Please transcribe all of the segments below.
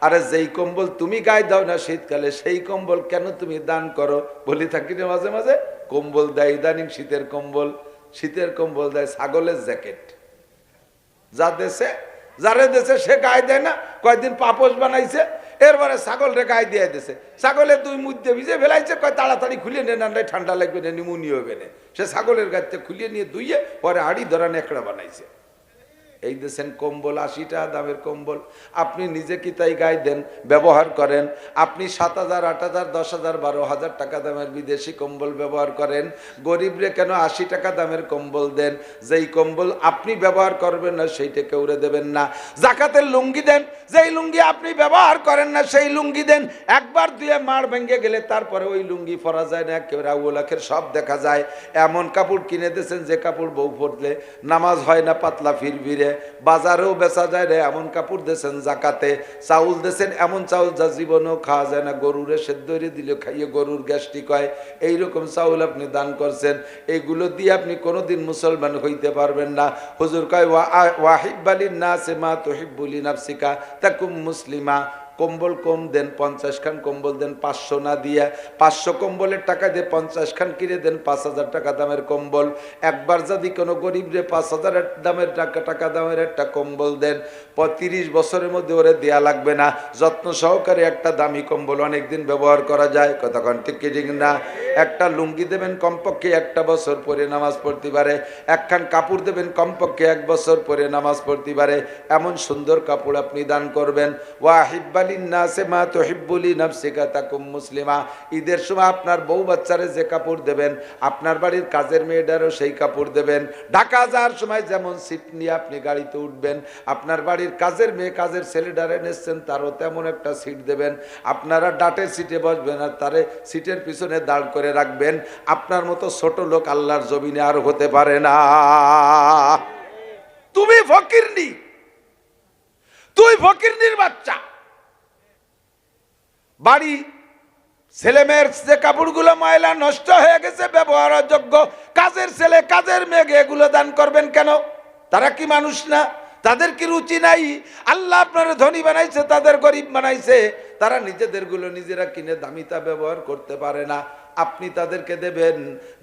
আরে যেই কম্বল তুমি গায়ে দাও না শীতকালে, সেই কম্বল কেন তুমি দান করো? বলি থাকি না মাঝে মাঝে। কম্বল দেয় ইদানিং শীতের কম্বল, শীতের কম্বল দেয় ছাগলের জ্যাকেট। যা দেশে, যারে দেশে সে গায়ে দেয় না, কয়েকদিন পাপোশ বানাইছে, এরপরে ছাগল রে গায়ে দিয়ে দিছে, ছাগলের দুই মুদ্দে ভিজে ফেলাইছে, কয় তাড়াতাড়ি খুলিয়ে নেন, আন্ডায় ঠান্ডা লাগবে না, নিমুনিয়া হবে না। সে ছাগলের গায়ে খুলিয়ে নিয়ে ধুইয়ে পরে হাড়ি ধরা নেকড়া বানাইছে। এই দেশেন কম্বল 80 টাকা দামের কম্বল, আপনি নিজে কি তাই গায়ে দেন, ব্যবহার করেন? আপনি 7,000, 8,000, 10,000, 12,000 টাকা দামের বিদেশি কম্বল ব্যবহার করেন, গরিবরে কেন 80 টাকা দামের কম্বল দেন? যেই কম্বল আপনি ব্যবহার করবেন না সেইটা কেউরে দেবেন না। জাকাতের লুঙ্গি দেন, যেই লুঙ্গি আপনি ব্যবহার করেন না সেই লুঙ্গি দেন। একবার দুয়ে মাড় ভেঙে গেলে তারপরে ওই লুঙ্গি পরা যায় না, একেবারে আউলাখের সব দেখা যায়। এমন কাপড় কিনে দিয়েছেন যে কাপড় বউ পরলে নামাজ হয় না, পাতলা ফিরফিরে, বাজারেও বেচা যায় রে, এমন কাপড় দেন জাকাতে। চাউল দেন এমন চাউল যা জীবনেও খাওয়া যায় না, গরুরে সেদ্ধ দিলে খাইয়ে গরুর গ্যাস্ট্রিক হয়, এইরকম চাউল আপনি দান করছেন। এইগুলো দিয়ে আপনি কোনোদিন মুসলমান হইতে পারবেন না। হুজুর কয় ওয়াহিব্বালিন নাসে মা তুহিব্বুলি নাফসিকা তাকুম মুসলিমা। কম্বল কম দেন, 50 খান কম্বল দেন, 500 না দিয়ে। 500 কম্বলের টাকা দিয়ে 50 খান কিনে দেন 5,000 টাকা দামের কম্বল। একবার যদি কোনো গরিবরে 5,000 দামের টাকা দামের একটা কম্বল দেন, 30 বছরের মধ্যে ওরে দেয়া লাগবে না। যত্ন সহকারে একটা দামি কম্বল অনেকদিন ব্যবহার করা যায়, কতক্ষণ ঠিক ঠিক না? একটা লুঙ্গি দেবেন কমপক্ষে 1 বছর পরে নামাজ পড়তে পারে, একখান কাপড় দেবেন কমপক্ষে 1 বছর পরে নামাজ পড়তে পারে, এমন সুন্দর কাপড় আপনি দান করবেন। ওয়াহিব্বা মুসলিমা। ঈদের সময় আপনার বউ বাচ্চারে যে কাপড় দেবেন, আপনার বাড়ির কাজের মেয়েটারও সেই কাপড় দেবেন। ঢাকা যাওয়ার সময় যেমন সিট নিয়ে আপনি গাড়িতে উঠবেন, আপনার বাড়ির কাজের মেয়ে কাজের ছেলেটারে নিচ্ছেন, তারও তেমন একটা সিট দেবেন। আপনারা ডাটের সিটে বসবেন আর তারে সিটের পিছনে দাঁড় করে রাখবেন। আপনার মতো ছোট লোক আল্লাহর জমিনে আর হতে পারে না। তুমি ফকিরনি, তুই ফকিরনির বাচ্চা। বাড়ি ছেলেমেয়ের যে কাপড়গুলো ময়লা নষ্ট হয়ে গেছে ব্যবহারযোগ্য, কাজের ছেলে কাজের মেয়ে এগুলো দান করবেন কেন? তারা কি মানুষ না? তাদের কি রুচি নাই? আল্লাহ আপনারা ধনী বানাইছে, তাদের গরিব বানাইছে। তারা নিজেদের গুলো নিজেরা কিনে দামিতা ব্যবহার করতে পারে না, আপনি তাদেরকে দেবেন।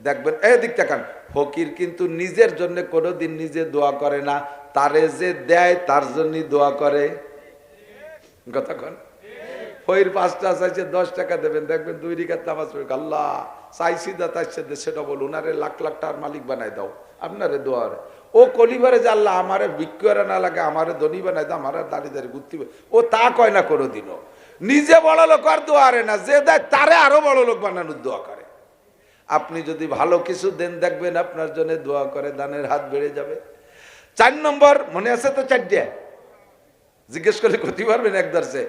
দেখবেন এদিক তাকান, ফকির কিন্তু নিজের জন্য কোনোদিন নিজে দোয়া করে না, তারে যে দেয় তার জন্যই দোয়া করে। কতক্ষণ ফকির 5টা চাইছে 10 টাকা দেবেন, দেখবেন 2 রিকাত নামাজ পড়ে, আল্লাহ চাইছি দা তাইছে সেটা বল, উনারে লাখ লাখ টাকার মালিক বানাই দাও, আপনারে দোয়ারে। ও কলিবারে যে আল্লাহ আমারে বিক্রি না লাগে, আমারে ধনী বানাই দাও, আমার দাঁড়িয়ে দাঁড়িয়ে ঘুরতে, ও তা কয় না কোনোদিনও। নিজে বড় লোক আর দোয়ারে না, যে দেয় তারে আরো বড় লোক বানানোর দোয়া করে। আপনি যদি ভালো কিছু দেন, দেখবেন আপনার জন্য দোয়া করে, দানের হাত বেড়ে যাবে। 4 নম্বর মনে আছে তো? 4টা জিজ্ঞেস করে করতে পারবেন এক দর্শে।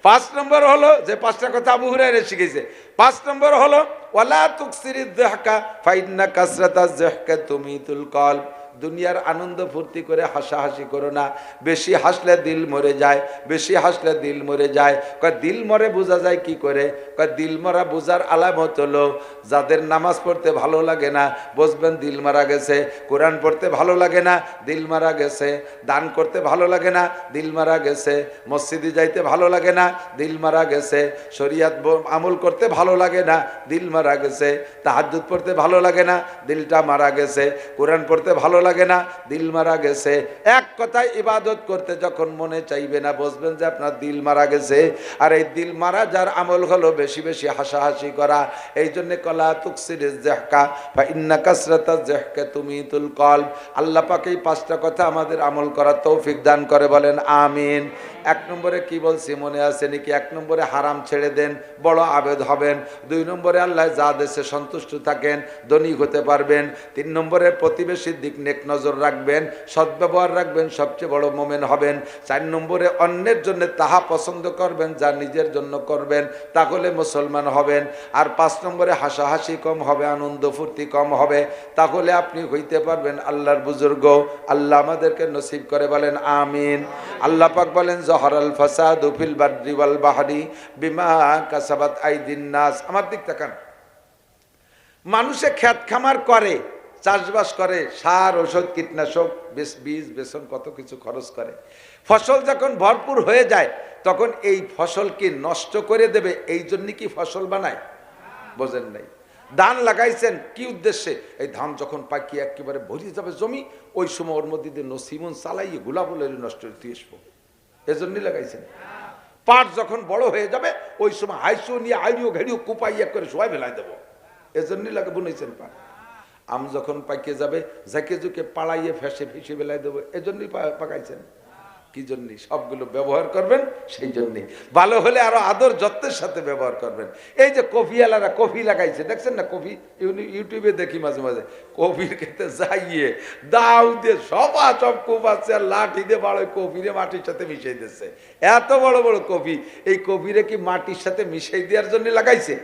5 নম্বর হলো যে 5টা কথা আবু হুরায়রা শিখেছে। 5 নম্বর হলো ওয়ালা তুকসিরিদ যাহকা ফাইন্না কাসরাতাজ যাহকা তুমিতুল কলব। দুনিয়ার আনন্দ ফুর্তি করে হাসাহাসি করো না, বেশি হাসলে দিল মরে যায়, বেশি হাসলে দিল মরে যায়। কয় দিল মরে বোঝা যায় কি করে? কয় দিল মরা বোঝার আলামত হলো যাদের নামাজ পড়তে ভালো লাগে না, বুঝবেন দিল মারা গেছে। কোরআন পড়তে ভালো লাগে না, দিল মারা গেছে। দান করতে ভালো লাগে না, দিল মারা গেছে। মসজিদে যাইতে ভালো লাগে না, দিল মারা গেছে। শরিয়াত আমল করতে ভালো লাগে না, দিল মারা গেছে। তাহাজ্জুদ পড়তে ভালো লাগে না, দিলটা মারা গেছে। কোরআন পড়তে ভালো লাগে না, দিল মারা গেছে। এক কথায় ইবাদত করতে যখন মনে চাইবে না, বুঝবেন যে আপনার দিল মারা গেছে। আর এই দিল মারা যার আমল হলো বেশি বেশি হাসাহাসি করা। এই জন্য কলা তুকসিরিজ যাহকা ফা ইন্না কাসরাতাজ যাহকা তুমিতুল কলব। আল্লাহ পাক এই 5টা কথা আমাদের আমল করার তৌফিক দান করে, বলেন আমিন। 1 নম্বরে কি বলছি মনে আছে নাকি? 1 নম্বরে হারাম ছেড়ে দেন, বড় আবেদ হবেন। 2 নম্বরে আল্লাহ যা দেশে সন্তুষ্ট থাকেন, ধনী হতে পারবেন। 3 নম্বরে প্রতিবেশীর দিক নেক নজর রাখবেন, সদ্ব্যবহার রাখবেন, সবচেয়ে বড় মোমেন হবেন। 4 নম্বরে অন্যের জন্য তাহা পছন্দ করবেন যা নিজের জন্য করবেন, তাহলে মুসলমান হবেন। আর 5 নম্বরে হাসাহাসি কম হবে, আনন্দ ফুর্তি কম হবে, তাহলে আপনি হইতে পারবেন আল্লাহর বুজুর্গ। আল্লাহ আমাদেরকে নসিব করে, বলেন আমিন। আল্লাহ পাক বলেন জহরাল ফাসাদু ফিল বাররি ওয়াল বাহরি বিমা কাসাবাত আইদিন নাস। আমার দিক তাকান, মানুষে ক্ষেত খামার করে, চাষবাস করে, সার ঔষধ কীটনাশক বীজ বেসন কত কিছু খরচ করে। ফসল যখন ভরপুর হয়ে যায় তখন এই ফসলকে নষ্ট করে দেবে, এই জন্য কি ফসল বানায়? বোঝেন নাই? ধান লাগাইছেন কি উদ্দেশ্যে? এই ধান যখন পাকিয়ে একেবারে ভরিয়ে যাবে জমি, ওই সময় ওর মধ্যে দিয়ে নসিমন চালাইয়ে গোলাপলের নষ্ট করতে আসবো, এজন্যই লাগাইছেন। পাট যখন বড় হয়ে যাবে ওই সময় হাইসো নিয়ে আইড়িও ঘেড়িও কুপাইয়া করে সবাই ফেলাই দেবো, এজন্যই লাগে বুনেছেন পাট। আম যখন পাকিয়ে যাবে ঝাঁকে ঝুঁকে পাড়াইয়ে ফেসে ফেসে বেলায় দেবো, এজন্যই পাকাইছেন। কি জন্য? সবগুলো ব্যবহার করবেন সেই জন্যই। ভালো হলে আরো আদর যত্নের সাথে ব্যবহার করবেন। এই যে কফিওয়ালারা কফি লাগাইছে, দেখছেন না? কফি ইউটিউবে দেখি মাঝে মাঝে, কফির খেতে যাইয়ে দাও দিয়ে সব কূপ আছে আর লাঠি দিয়ে বড় কফিরে মাটির সাথে মিশাই দিচ্ছে। এত বড় বড় কফি, এই কফিরে কি মাটির সাথে মিশাই দেওয়ার জন্য লাগাইছে?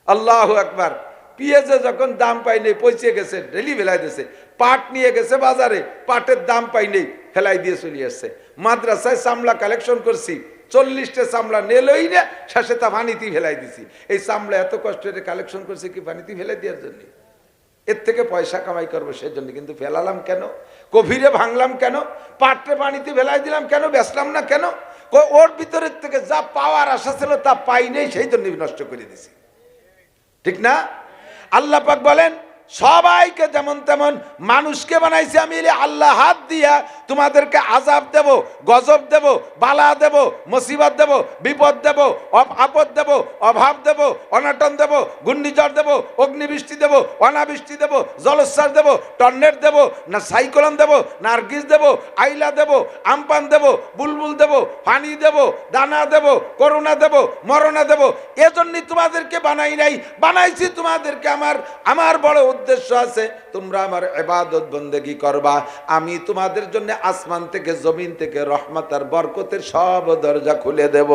আল্লাহু আকবার। পেঁয়াজে যখন দাম পাই নেই পচে গেছে, ঢেলি ফেলাই দিয়েছে। পাট নিয়ে গেছে বাজারে, পাটের দাম পাই নেই, ফেলাই দিয়ে চলে আসছে। মাদ্রাসায় চামড়া কালেকশন করছি, 40টা চামড়া নেলই না, শেষে তা পানিতে ফেলাই দিছি। এই চামড়া এত কষ্ট করে কালেকশন করছে কি পানিতে ফেলাই দেওয়ার জন্য? এর থেকে পয়সা কামাই করবো সেজন্য, কিন্তু ফেলালাম কেন? কফিরে ভাঙলাম কেন? পাটে পানিতে ফেলাই দিলাম কেন? বেচলাম না কেন? ওর ভিতরের থেকে যা পাওয়ার আশা ছিল তা পাই নেই, সেই জন্য নষ্ট করে দিছি। ঠিক না? আল্লাহ পাক বলেন সবাইকে যেমন তেমন মানুষকে বানাইছি আমি, আল্লাহ হাত দিয়া তোমাদেরকে আযাব দেব, গজব দেব, বালা দেব, মুসিবত দেব, বিপদ দেব, আপদ দেব, অভাব দেব, অনটন দেব, ঘূর্ণিঝড় দেব, অগ্নিবৃষ্টি দেব, অনাবৃষ্টি দেব, জলোচ্ছ্বাস দেব, টর্নেড দেব, না সাইক্লোন দেব, নার্গিস দেব, আইলা দেব, আমপান দেব, বুলবুল দেব, পানি দেব, দানা দেব, করোনা দেব, মরণা দেব। এজন্যই তোমাদেরকে বানাই নাই, বানাইছি তোমাদেরকে আমার বড় উদ্দেশ্য আছে, তোমরা আমার ইবাদত বন্দেগী করবা। আমি তোমাদের জন্য আসমান থেকে জমিন থেকে রহমত আর বরকতের সব দরজা খুলে দেব।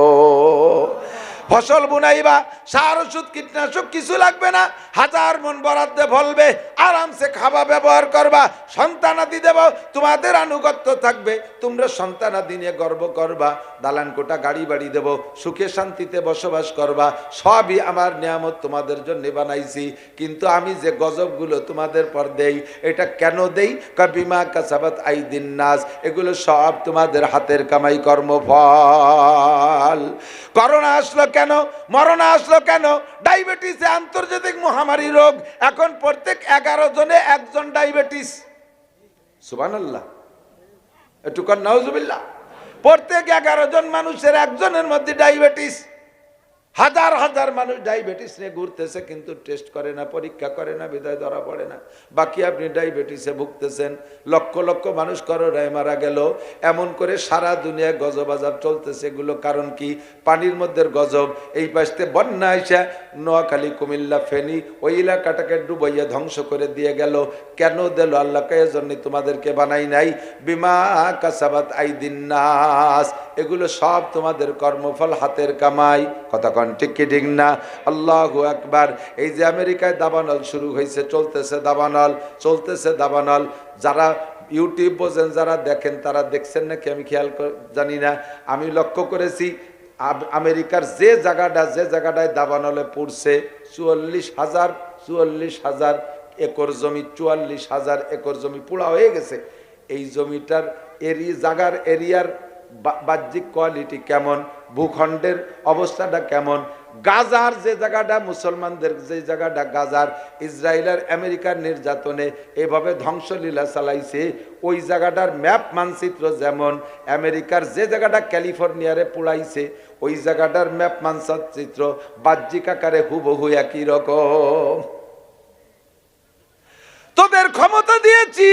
ফসল বুনাইবা, সার ওষুধ কীটনাশক কিছু লাগবে না, 1000 মন বরাদ্দে ফলবে, আরামসে খাবা, ব্যবহার করবা। সন্তানাদি দেব, তোমাদের আনুগত্য থাকবে, তোমরা সন্তানাদি নিয়ে গর্ব করবা। দালান কোটা গাড়ি বাড়ি দেব, সুখে শান্তিতে বসবাস করবা। সবই আমার নিয়ামত তোমাদের জন্য বানাইছি। কিন্তু আমি যে গজবগুলো তোমাদের পর দেই, এটা কেন দেই? বিমা কাসাবাত আইদিন নাস, এগুলো সব তোমাদের হাতের কামাই কর্মফল। করোনা আসলো কেন? মরণ আসলো কেন? ডায়াবেটিস আন্তর্জাতিক মহামারী রোগ, এখন প্রত্যেক 11 জনে একজন ডায়াবেটিস। সুবহানাল্লাহ, একটু কর নাউজুবিল্লাহ। প্রত্যেক 11 জন মানুষের একজনের মধ্যে ডায়াবেটিস। হাজার হাজার মানুষ ডায়াবেটিস নিয়ে ঘুরতেছে, কিন্তু টেস্ট করে না, পরীক্ষা করে না, বিদায় ধরা পড়ে না। বাকি আপনি ডায়াবেটিসে ভুগতেছেন। লক্ষ লক্ষ মানুষ করোনায় মারা গেল। এমন করে সারা দুনিয়ায় গজব আযাব চলতেছে। এগুলো কারণ কি? পানির মধ্যে গজব। এই পাশে বন্যা আইসা নোয়াখালী, কুমিল্লা, ফেনী ওই এলাকাটাকে ডুবাইয়া ধ্বংস করে দিয়ে গেল। কেন দিল? আল্লাহকে এজন্য তোমাদেরকে বানাই নাই। বিমা কাসাবাত আইদিন নাস, এগুলো সব তোমাদের কর্মফল, হাতের কামাই। কথা ঠিক কি ঠিক না? আল্লাহু আকবার। এই যে আমেরিকায় দাবানল শুরু হয়েছে, চলতেছে দাবানল, চলতেছে দাবানল। যারা ইউটিউব বোঝেন, যারা দেখেন, তারা দেখছেন নাকি আমি খেয়াল জানি না। আমি লক্ষ্য করেছি আমেরিকার যে জায়গাটায় দাবানলে পড়ছে, 44,000 একর জমি, 44,000 একর জমি পোড়া হয়ে গেছে। এই জমিটার জাগার এরিয়ার বাহ্যিক কোয়ালিটি কেমন, ভূখণ্ডের অবস্থাটা কেমন, গাজার যে জায়গাটা, মুসলমানদের যে জায়গাটা গাজার, ইসরায়েলের আমেরিকার নির্যাতনে এভাবে ধ্বংসলীলা চালাইছে, ওই জায়গাটার ম্যাপ মানচিত্র যেমন, আমেরিকার যে জায়গাটা ক্যালিফোর্নিয়ারে পোড়াইছে, ওই জায়গাটার ম্যাপ মানচিত্র বাহ্যিক আকারে হুবহু একই রকম। তোদের ক্ষমতা দিয়েছি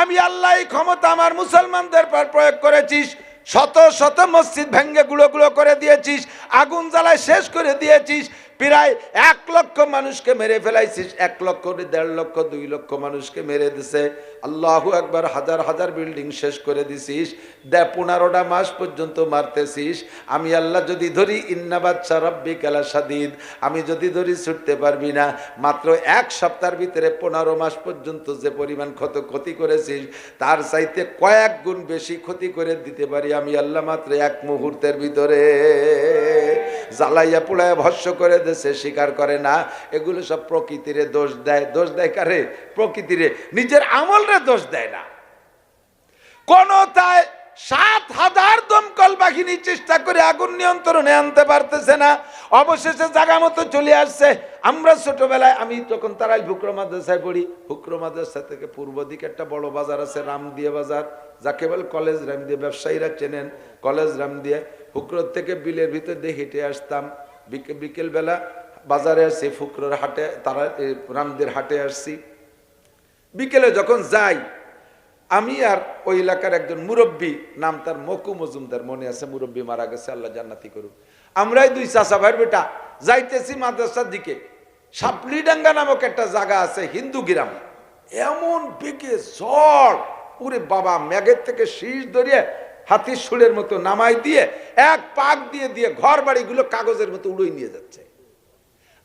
আমি আল্লাহ, এই ক্ষমতা আমার মুসলমানদের পর প্রয়োগ করেছিস। শত শত মসজিদ ভেঙ্গে গুঁড়ো গুঁড়ো করে দিয়েছিস, আগুন জ্বালায় শেষ করে দিয়েছিস। প্রায় 1 লক্ষ মানুষকে মেরে ফেলাইছিস, 1 লক্ষ, 1.5 লক্ষ, 2 লক্ষ মানুষকে মেরে দিছে। আল্লাহু আকবার। হাজার হাজার বিল্ডিং শেষ করে দিছিস। 15টা মাস পর্যন্ত মারতেছিস। আমি আল্লাহ যদি ধরি, ইন্না বাতশা রাব্বিকা লাশাদীদ, আমি যদি ধরি ছুটতে পারবি না। মাত্র 1 সপ্তাহের ভিতরে 15 মাস পর্যন্ত যে পরিমাণ ক্ষতি করেছিস, তার চাইতে কয়েক গুণ বেশি ক্ষতি করে দিতে পারি আমি আল্লাহ মাত্র 1 মুহূর্তের ভিতরে। জ্বালাইয়া পোড়াইয়া ভস্য করে দেশে, স্বীকার করে না। এগুলো সব প্রকৃতিরে দোষ দেয়। দোষ দেয় কারে? প্রকৃতিরে, নিজের আমলরে দোষ দেয় না। কোন তাই 7,000 দমকল বাহিনী চেষ্টা করে আগুন নিয়ন্ত্রণে আনতে পারতেছে না। অবশেষে জায়গা মতো চলে আসছে। আমরা ছোটবেলায়, আমি তখন তারাই ফুকরো মাদ্রাসায় পড়ি, ফুকরো মাদ্রাসা থেকে পূর্ব দিকে একটা বড় বাজার আছে, রামদিয়া বাজার, যাকে বলে কলেজ রামদিয়া, ব্যবসায়ীরা চেনেন কলেজ রামদিয়া। ফুকরোর থেকে বিলের ভিতর দিয়ে হেঁটে আসতাম। বিকেল বেলা বাজারে আসছি, ফুকরোর হাটে, তারা রামদের হাটে আসছি। বিকেলে যখন যাই, আমি আর ওই এলাকার একজন মুরব্বী, নাম তার মকু মজুমদার, মনে আছে, মুরব্বী মারা গেছে, আল্লাহ জান্নাতি করুক। আমরাই দুই চাচা ভাইয়ের বেটা যাইতেছি মাদ্রাসার দিকে। সাপলিডাঙ্গা নামক একটা জায়গা আছে, হিন্দু গ্রাম। এমন বেগে ঝড়, ওরে বাবা, মেঘের থেকে শীষ ধরিয়ে হাতির সুরের মতো নামাই দিয়ে এক পাক দিয়ে দিয়ে ঘর বাড়িগুলো কাগজের মতো উড়িয়ে নিয়ে যাচ্ছে।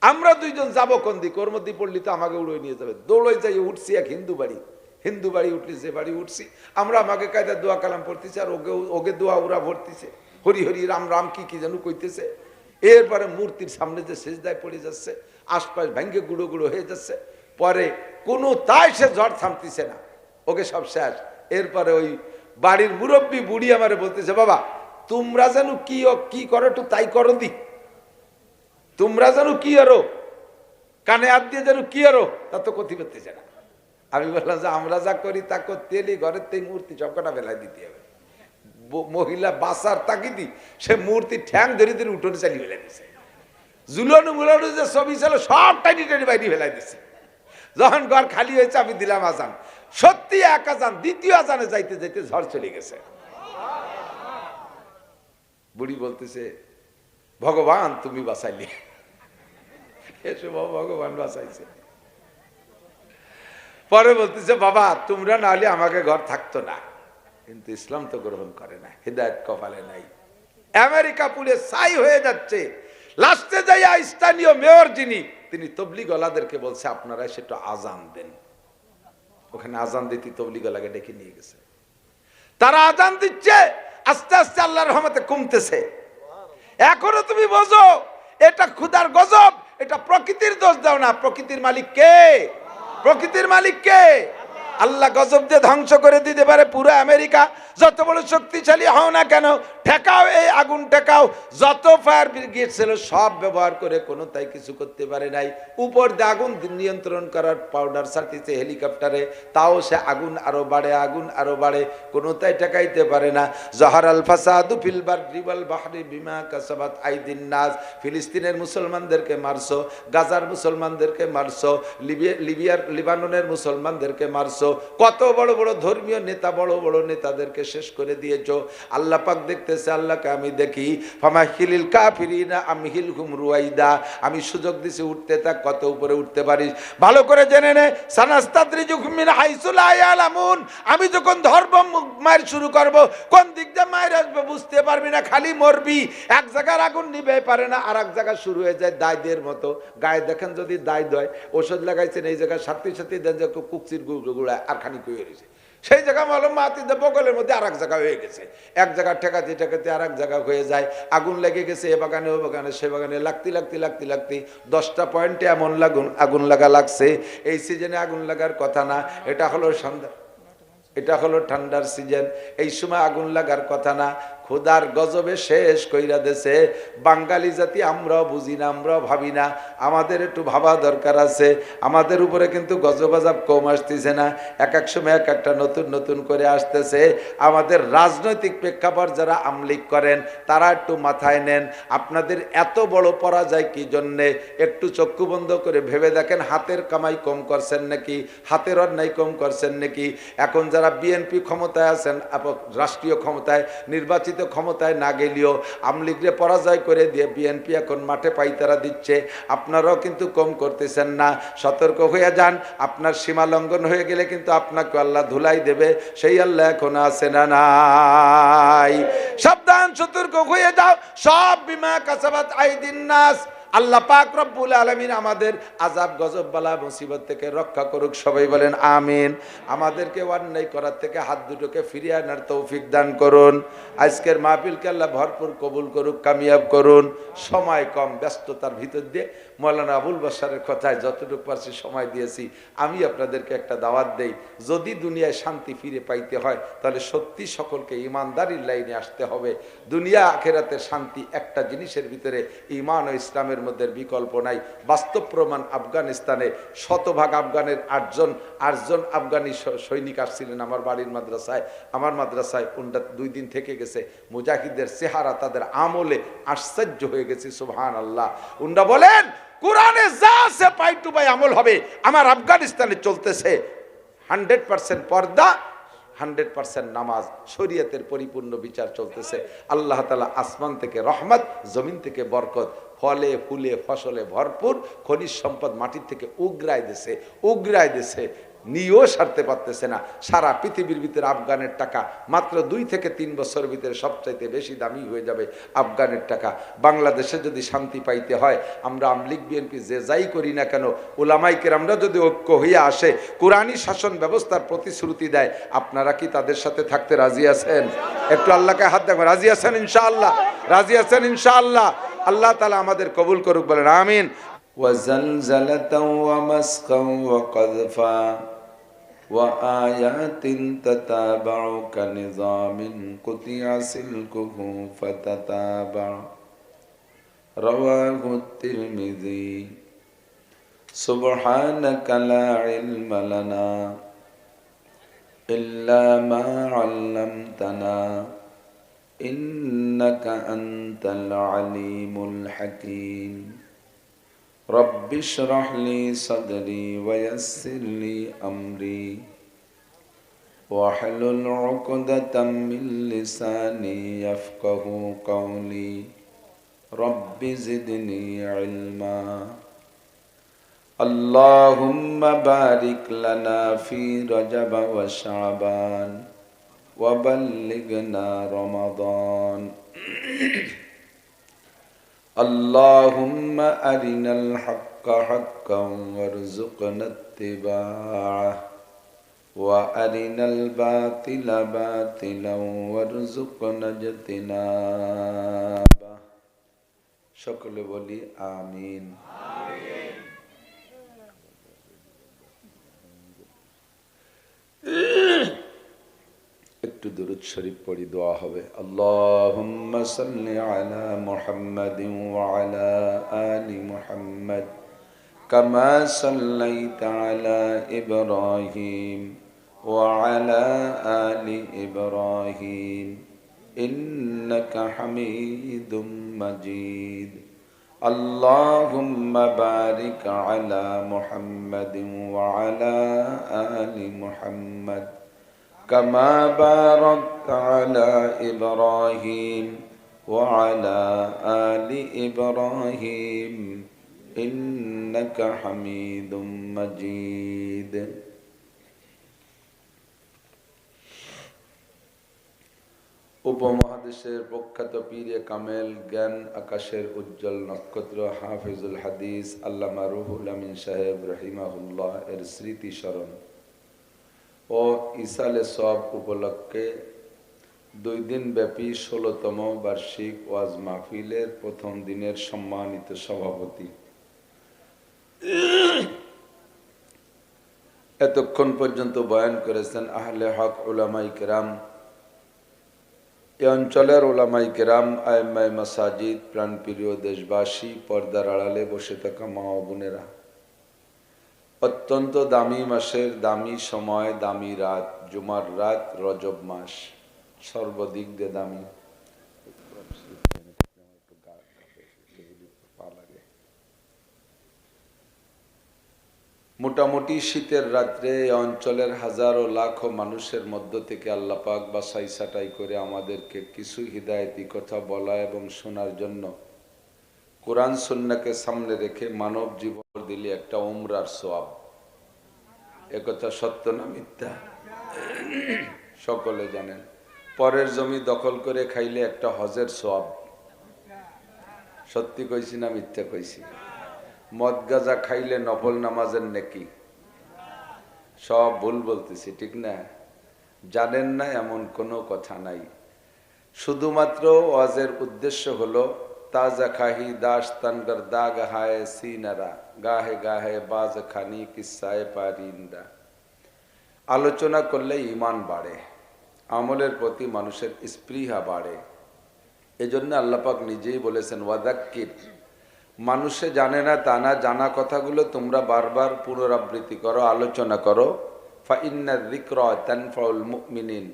আমরা দুইজন যাবো কোন দিকে, ওর মধ্যে পড়লি তো আমাকে উড়িয়ে নিয়ে যাবে। দৌড়ই যাই উঠছি এক হিন্দু বাড়ি, হিন্দু বাড়ি উঠলি, যে বাড়ি উঠছি আমরা, আমাকে কায়দা দোয়া কালাম পড়তেছে, আর ওকে দোয়া ওরা ভরতেছে, হরি হরি রাম রাম কি কি যেন কইতেছে। এরপরে মূর্তির সামনে যে সেজদায় পড়ে যাচ্ছে, আশপাশ ভেঙ্গে গুঁড়ো গুঁড়ো হয়ে যাচ্ছে। পরে কোনো তাই সে ঝড় থামতেছে না, ওকে সব শেষ। এরপরে ওই বাড়ির মুরব্বী বুড়ি আমারে বলতেছে, বাবা তোমরা যেন কি করো একটু তাই করো দি, তোমরা যেন কি আরো কানে হাত দিয়ে যেন কি আরো, তা তো কথি করতেছে না। আমি বললাম যে আমরা যা করি তা করতে এলি ঘরের থেকে মূর্তি সবকটা বেলায় দিতে হবে। মহিলা বাসার তাকিদি সে মূর্তি ঠ্যাং ধরে ধরে উঠোনে চালিয়ে ফেলে দিছে। জুলানো মুলানো যে ছবি ছিল সব টাইনি টাইনি বাইরে ফেলাই দিছে। যখন ঘর খালি হয়েছে আমি দিলাম আজান, সত্যি এক আজান, দ্বিতীয় আজানে যাইতে যাইতে ঝড় চলে গেছে। বুড়ি বলতেছে, ভগবান তুমি বাঁচাইলি। এসে ভগবান বাঁচাইছে। পরে বলতেছে, বাবা তোমরা না হলে আমাকে ঘর থাকতো না। কিন্তু ইসলাম তো গ্রহণ করে না, হিদায়াত কপালে নাই। আমেরিকা পুরে ছাই হয়ে যাচ্ছে। লাস্টে যাইয়া স্থানীয় মেয়র যিনি, তিনি তবলিগওয়ালাদেরকে বলছে আপনারা সেটা আজান দেন। ওখানে আজান দিতে তবলিগওয়ালাকে ডেকে নিয়ে গেছে। তারা আজান দিচ্ছে, আস্তে আস্তে আল্লাহর রহমতে কমতেছে। এখনো তুমি বোঝো এটা খুদার গজব, এটা প্রকৃতির দোষ দাও না। প্রকৃতির মালিক কে? প্রকৃতির মালিক কে? আল্লাহ গজব দিয়ে ধ্বংস করে দিতে পারে পুরো আমেরিকা। যত বড় শক্তিশালী হও না কেন, ঠেকাও এই আগুন, ঠেকাও। যত ফায়ার ব্রিগেড ছিল সব ব্যবহার করে কোনো তাই কিছু করতে পারে নাই। উপর দিয়ে আগুন নিয়ন্ত্রণ করার পাউডার ছাড়তেছে হেলিকপ্টারে, তাও সে আগুন আরো বাড়ে, আগুন আরো বাড়ে, কোনো তাই ঠেকাইতে পারে না। জহারাল ফাসাদু ফিল বাররি ওয়াল বাহরি বিমা কাসাবাত আইদিন নাস। ফিলিস্তিনের মুসলমানদেরকে মারছো, গাজার মুসলমানদেরকে মারছো, লিবিয়ার লিবাননের মুসলমানদেরকে মারছো, কত বড় বড় ধর্মীয় নেতা, বড় বড় নেতাদেরকে শেষ করে দিয়েছো। আল্লাহ পাক দেখতেছে, আল্লাহকে আমি দেখি। ফামাহিলিল কাফিরিনা আমহিলহুম রুয়াইদা। আমি সুযোগ দিছি, উঠতে থাক, কত উপরে উঠতে পারিস ভালো করে জেনে নে। সানাস্তাদরিজুহুম মিন হাইসু লা ইয়ালামুন। আমি যখন ধর্ম মার শুরু করব, কোন দিক দিয়ে মায়ের আসবে বুঝতে পারবি না, খালি মরবি। এক জায়গার আগুন নিবে পারে না, আর এক জায়গা শুরু হয়ে যায় দায়দের মতো। গায়ে দেখেন যদি দায় দয়, ওষুধ লাগাইছেন এই জায়গায়, সাথে সাথে দেন যে কুকচির গুঁড়া আর খানি কুয়ে রয়েছে, সেই জায়গা মালুম মাতিতে বগলের মধ্যে আর এক জায়গা হয়ে গেছে। এক জায়গা ঠেকাতে ঠেকাতে আর এক জায়গা হয়ে যায়। আগুন লেগে গেছে এ বাগানে ও বাগানে সে বাগানে, লাগতে লাগতে লাগতে লাগতে 10টা পয়েন্টে এমন আগুন লাগা লাগছে। এই সিজনে আগুন লাগার কথা না, এটা হলো সন্ধ্যা, এটা হলো ঠান্ডার সিজন, এই সময় আগুন লাগার কথা না। খোদার গজবে শেষ কইরা দেছে। বাঙালি জাতি আমরাও বুঝি না, আমরাও ভাবি না, আমাদের একটু ভাবা দরকার আছে। আমাদের উপরে কিন্তু গজব আযাব কম আসতেছে না, এক এক সময় এক একটা নতুন নতুন করে আসতেছে। আমাদের রাজনৈতিক প্রেক্ষাপট যারা আমলিক করেন তারা একটু মাথায় নেন, আপনাদের এত বড় পরাজয় কি জন্যে? একটু চক্ষু বন্ধ করে ভেবে দেখেন, হাতের কামাই কম করছেন নাকি? হাতের অন্যায় কম করছেন নাকি? এখন যারা বিএনপি ক্ষমতায় আছেন, রাষ্ট্রীয় ক্ষমতায়, নির্বাচিত ক্ষমতায় না গেলেও আমলিগরে পরাজয় করে দিয়ে বিএনপি এখন মাঠে পাইতারা দিচ্ছে। আপনারাও কিন্তু কম করতেছেন না, সতর্ক হয়ে যান। আপনার সীমা লঙ্ঘন হয়ে গেলে কিন্তু আপনাকে আল্লাহ ধুলাই দেবে, সেই আল্লাহ এখন আছে না নাই? সাবধান, সতর্ক হয়ে যাও। সব বিমা কাসাবাত আইদিন নাস, আল্লাহ পাক রব্বুল আলামিন আমাদের আযাব গজব বালা মুসিবত থেকে রক্ষা করুক, সবাই বলেন আমিন। আমাদেরকে অন্যায় করার থেকে হাত দুটোকে ফিরিয়ে আনার তৌফিক দান করুন। আজকের মাহফিলকে আল্লাহ ভরপুর কবুল করুক, কামিয়াব করুন। সময় কম, ব্যস্ততার ভিতর দিয়ে মৌলানা আবুল বাশারের কথায় যতটুকু পারছি সময় দিয়েছি। আমি আপনাদেরকে একটা দাওয়াত দেই, যদি দুনিয়ায় শান্তি ফিরে পাইতে হয় তাহলে সত্যি সকলকে ইমানদারির লাইনে আসতে হবে। দুনিয়া আখেরাতের শান্তি একটা জিনিসের ভিতরে, ঈমান ও ইসলামের মধ্যে বিকল্প নাই। বাস্তব প্রমাণ আফগানিস্তানে শতভাগ আফগানের আটজন আফগানি সৈনিক আসছিলেন আমার বাড়ির মাদ্রাসায়। আমার মাদ্রাসায় উনটা 2 দিন থেকে গেছে। মুজাহিদের চেহারা, তাদের আমলে আশ্চর্য হয়ে গেছে। সুবহানাল্লাহ। উনরা বলেন কোরআনে যা আছে পাই টু পাই আমল হবে। আমার আফগানিস্তানে চলতেছে 100% পর্দা, 100% নামাজ, শরীয়তের পরিপূর্ণ বিচার চলতেছে। আল্লাহ তাআলা আসমান থেকে রহমত, জমিন থেকে বরকত, ফলে ফুলে ফসলে ভরপুর, খনিজ সম্পদ মাটির থেকে উগরায় দিছে, নিয়েও সারতে পারতেছে না। সারা পৃথিবীর ভিতরে আফগানের টাকা মাত্র 2 থেকে 3 বছরের ভিতরে সবচাইতে বেশি দামি হয়ে যাবে আফগানের টাকা। বাংলাদেশে যদি শান্তি পাইতে হয়, আমরা আমলিগ বিএনপি যে যাই করি না কেন, উলামায়ে কেরামরা যদি ঐক্য হইয়া আসে, কোরআনী শাসন ব্যবস্থার প্রতিশ্রুতি দেয়, আপনারা কি তাদের সাথে থাকতে রাজি আছেন? একটু আল্লাহকে হাত দেখবেন, রাজি আছেন ইনশাআল্লাহ? রাজি আছেন ইনশাআল্লাহ? আল্লাহ তাআলা আমাদের কবুল করুক, বলেন আমিন। ওয়াজালজালাতাও ওয়া মাসকাও ওয়া কাযফা وآيات تتابع كنظام قطع سلكه فتتابع رواه الترمذي سبحانك لا علم لنا إلا ما علمتنا إنك أنت العليم الحكيم رب اشرح لي صدري ويسر لي أمري واحلل عقدة من لساني يفقه قولي رب زدني علما اللهم بارك لنا في رجب وشعبان وبلغنا رمضان اللهم أرنا الحق حقا وارزقنا اتباعه وأرنا الباطل باطلا وارزقنا اجتنابه সকলে বলি আমিন। একটু দুরূদ শরীফ পড়ি, দোয়া হবে। আল্লাহুম্মা সাল্লি আলা মুহাম্মাদিন ওয়া আলা আলি মুহাম্মাদ কামা সাল্লাইতা আলা ইব্রাহিম ওয়া আলা আলি ইব্রাহিম ইন্নাকা হামিদুম মাজিদ। আল্লাহুম্মা বারিক আলা মুহাম্মাদিন ওয়া আলা আলি মুহাম্মাদ كما باركت على إبراهيم وعلى آل إبراهيم إنك حميد مجيد। উপমহাদেশের প্রখ্যাত পীরে কামেল, জ্ঞান আকাশের উজ্জ্বল নক্ষত্র, হাফিজুল হাদিস আল্লামা রুহুল আমিন সাহেব রহিমাহুল্লাহ এর স্মৃতি স্মরণ ও ইসালে সব উপলক্ষে 2 দিন ব্যাপী 16তম বার্ষিক ওয়াজ মাহফিলের প্রথম দিনের সম্মানিত সভাপতি, এতক্ষণ পর্যন্ত বয়ান করেছেন আহলে হক উলামায়ে কেরাম, এ অঞ্চলের উলামায়ে কেরাম, আইম্মায়ে মাসাজিদ, প্রাণপ্রিয় দেশবাসী, পর্দার আড়ালে বসে থাকা মা ও বোনেরা। অত্যন্ত দামি মাসের দামি সময়, দামি রাত, জুমার রাত, রজব মাস, সর্বদিক দিয়ে দামি। মোটামুটি শীতের রাত্রে এই অঞ্চলের হাজারো লাখো মানুষের মধ্য থেকে আল্লাহ পাক বাছাই ছাঁটাই করে আমাদেরকে কিছু হিদায়াতি কথা বলা এবং শোনার জন্য কোরআন সুন্নাহকে সামনে রেখে মানব জীবন দিলে একটা উমরার সওয়াব। একথা সত্য না মিথ্যা? সকলে জানেন। পরের জমি দখল করে খাইলে একটা হজের সওয়াব। সত্যি কইছি না মিথ্যা কইছি? মদ গাঁজা খাইলে নফল নামাজের নেকি, সব ভুল বলতেছি, ঠিক না? জানেন না এমন কোনো কথা নাই। শুধুমাত্র ওয়াজের উদ্দেশ্য হলো তাজা খাহি দাস তানগর দাগ হায় সিনারা গাহে গাহে বাজ খানি কিসায় পারিন্দা। আলোচনা করলে ঈমান বাড়ে, আমলের প্রতি মানুষের স্পৃহা বাড়ে। এজন্য আল্লাহ পাক নিজেই বলেছেন ওয়াদাক্কির, মানুষে জানে না তা না, জানা কথাগুলো তোমরা বারবার পুনরাবৃত্তি করো, আলোচনা করো। ফাইন্না যিকরা তানফাউল মুমিনিন,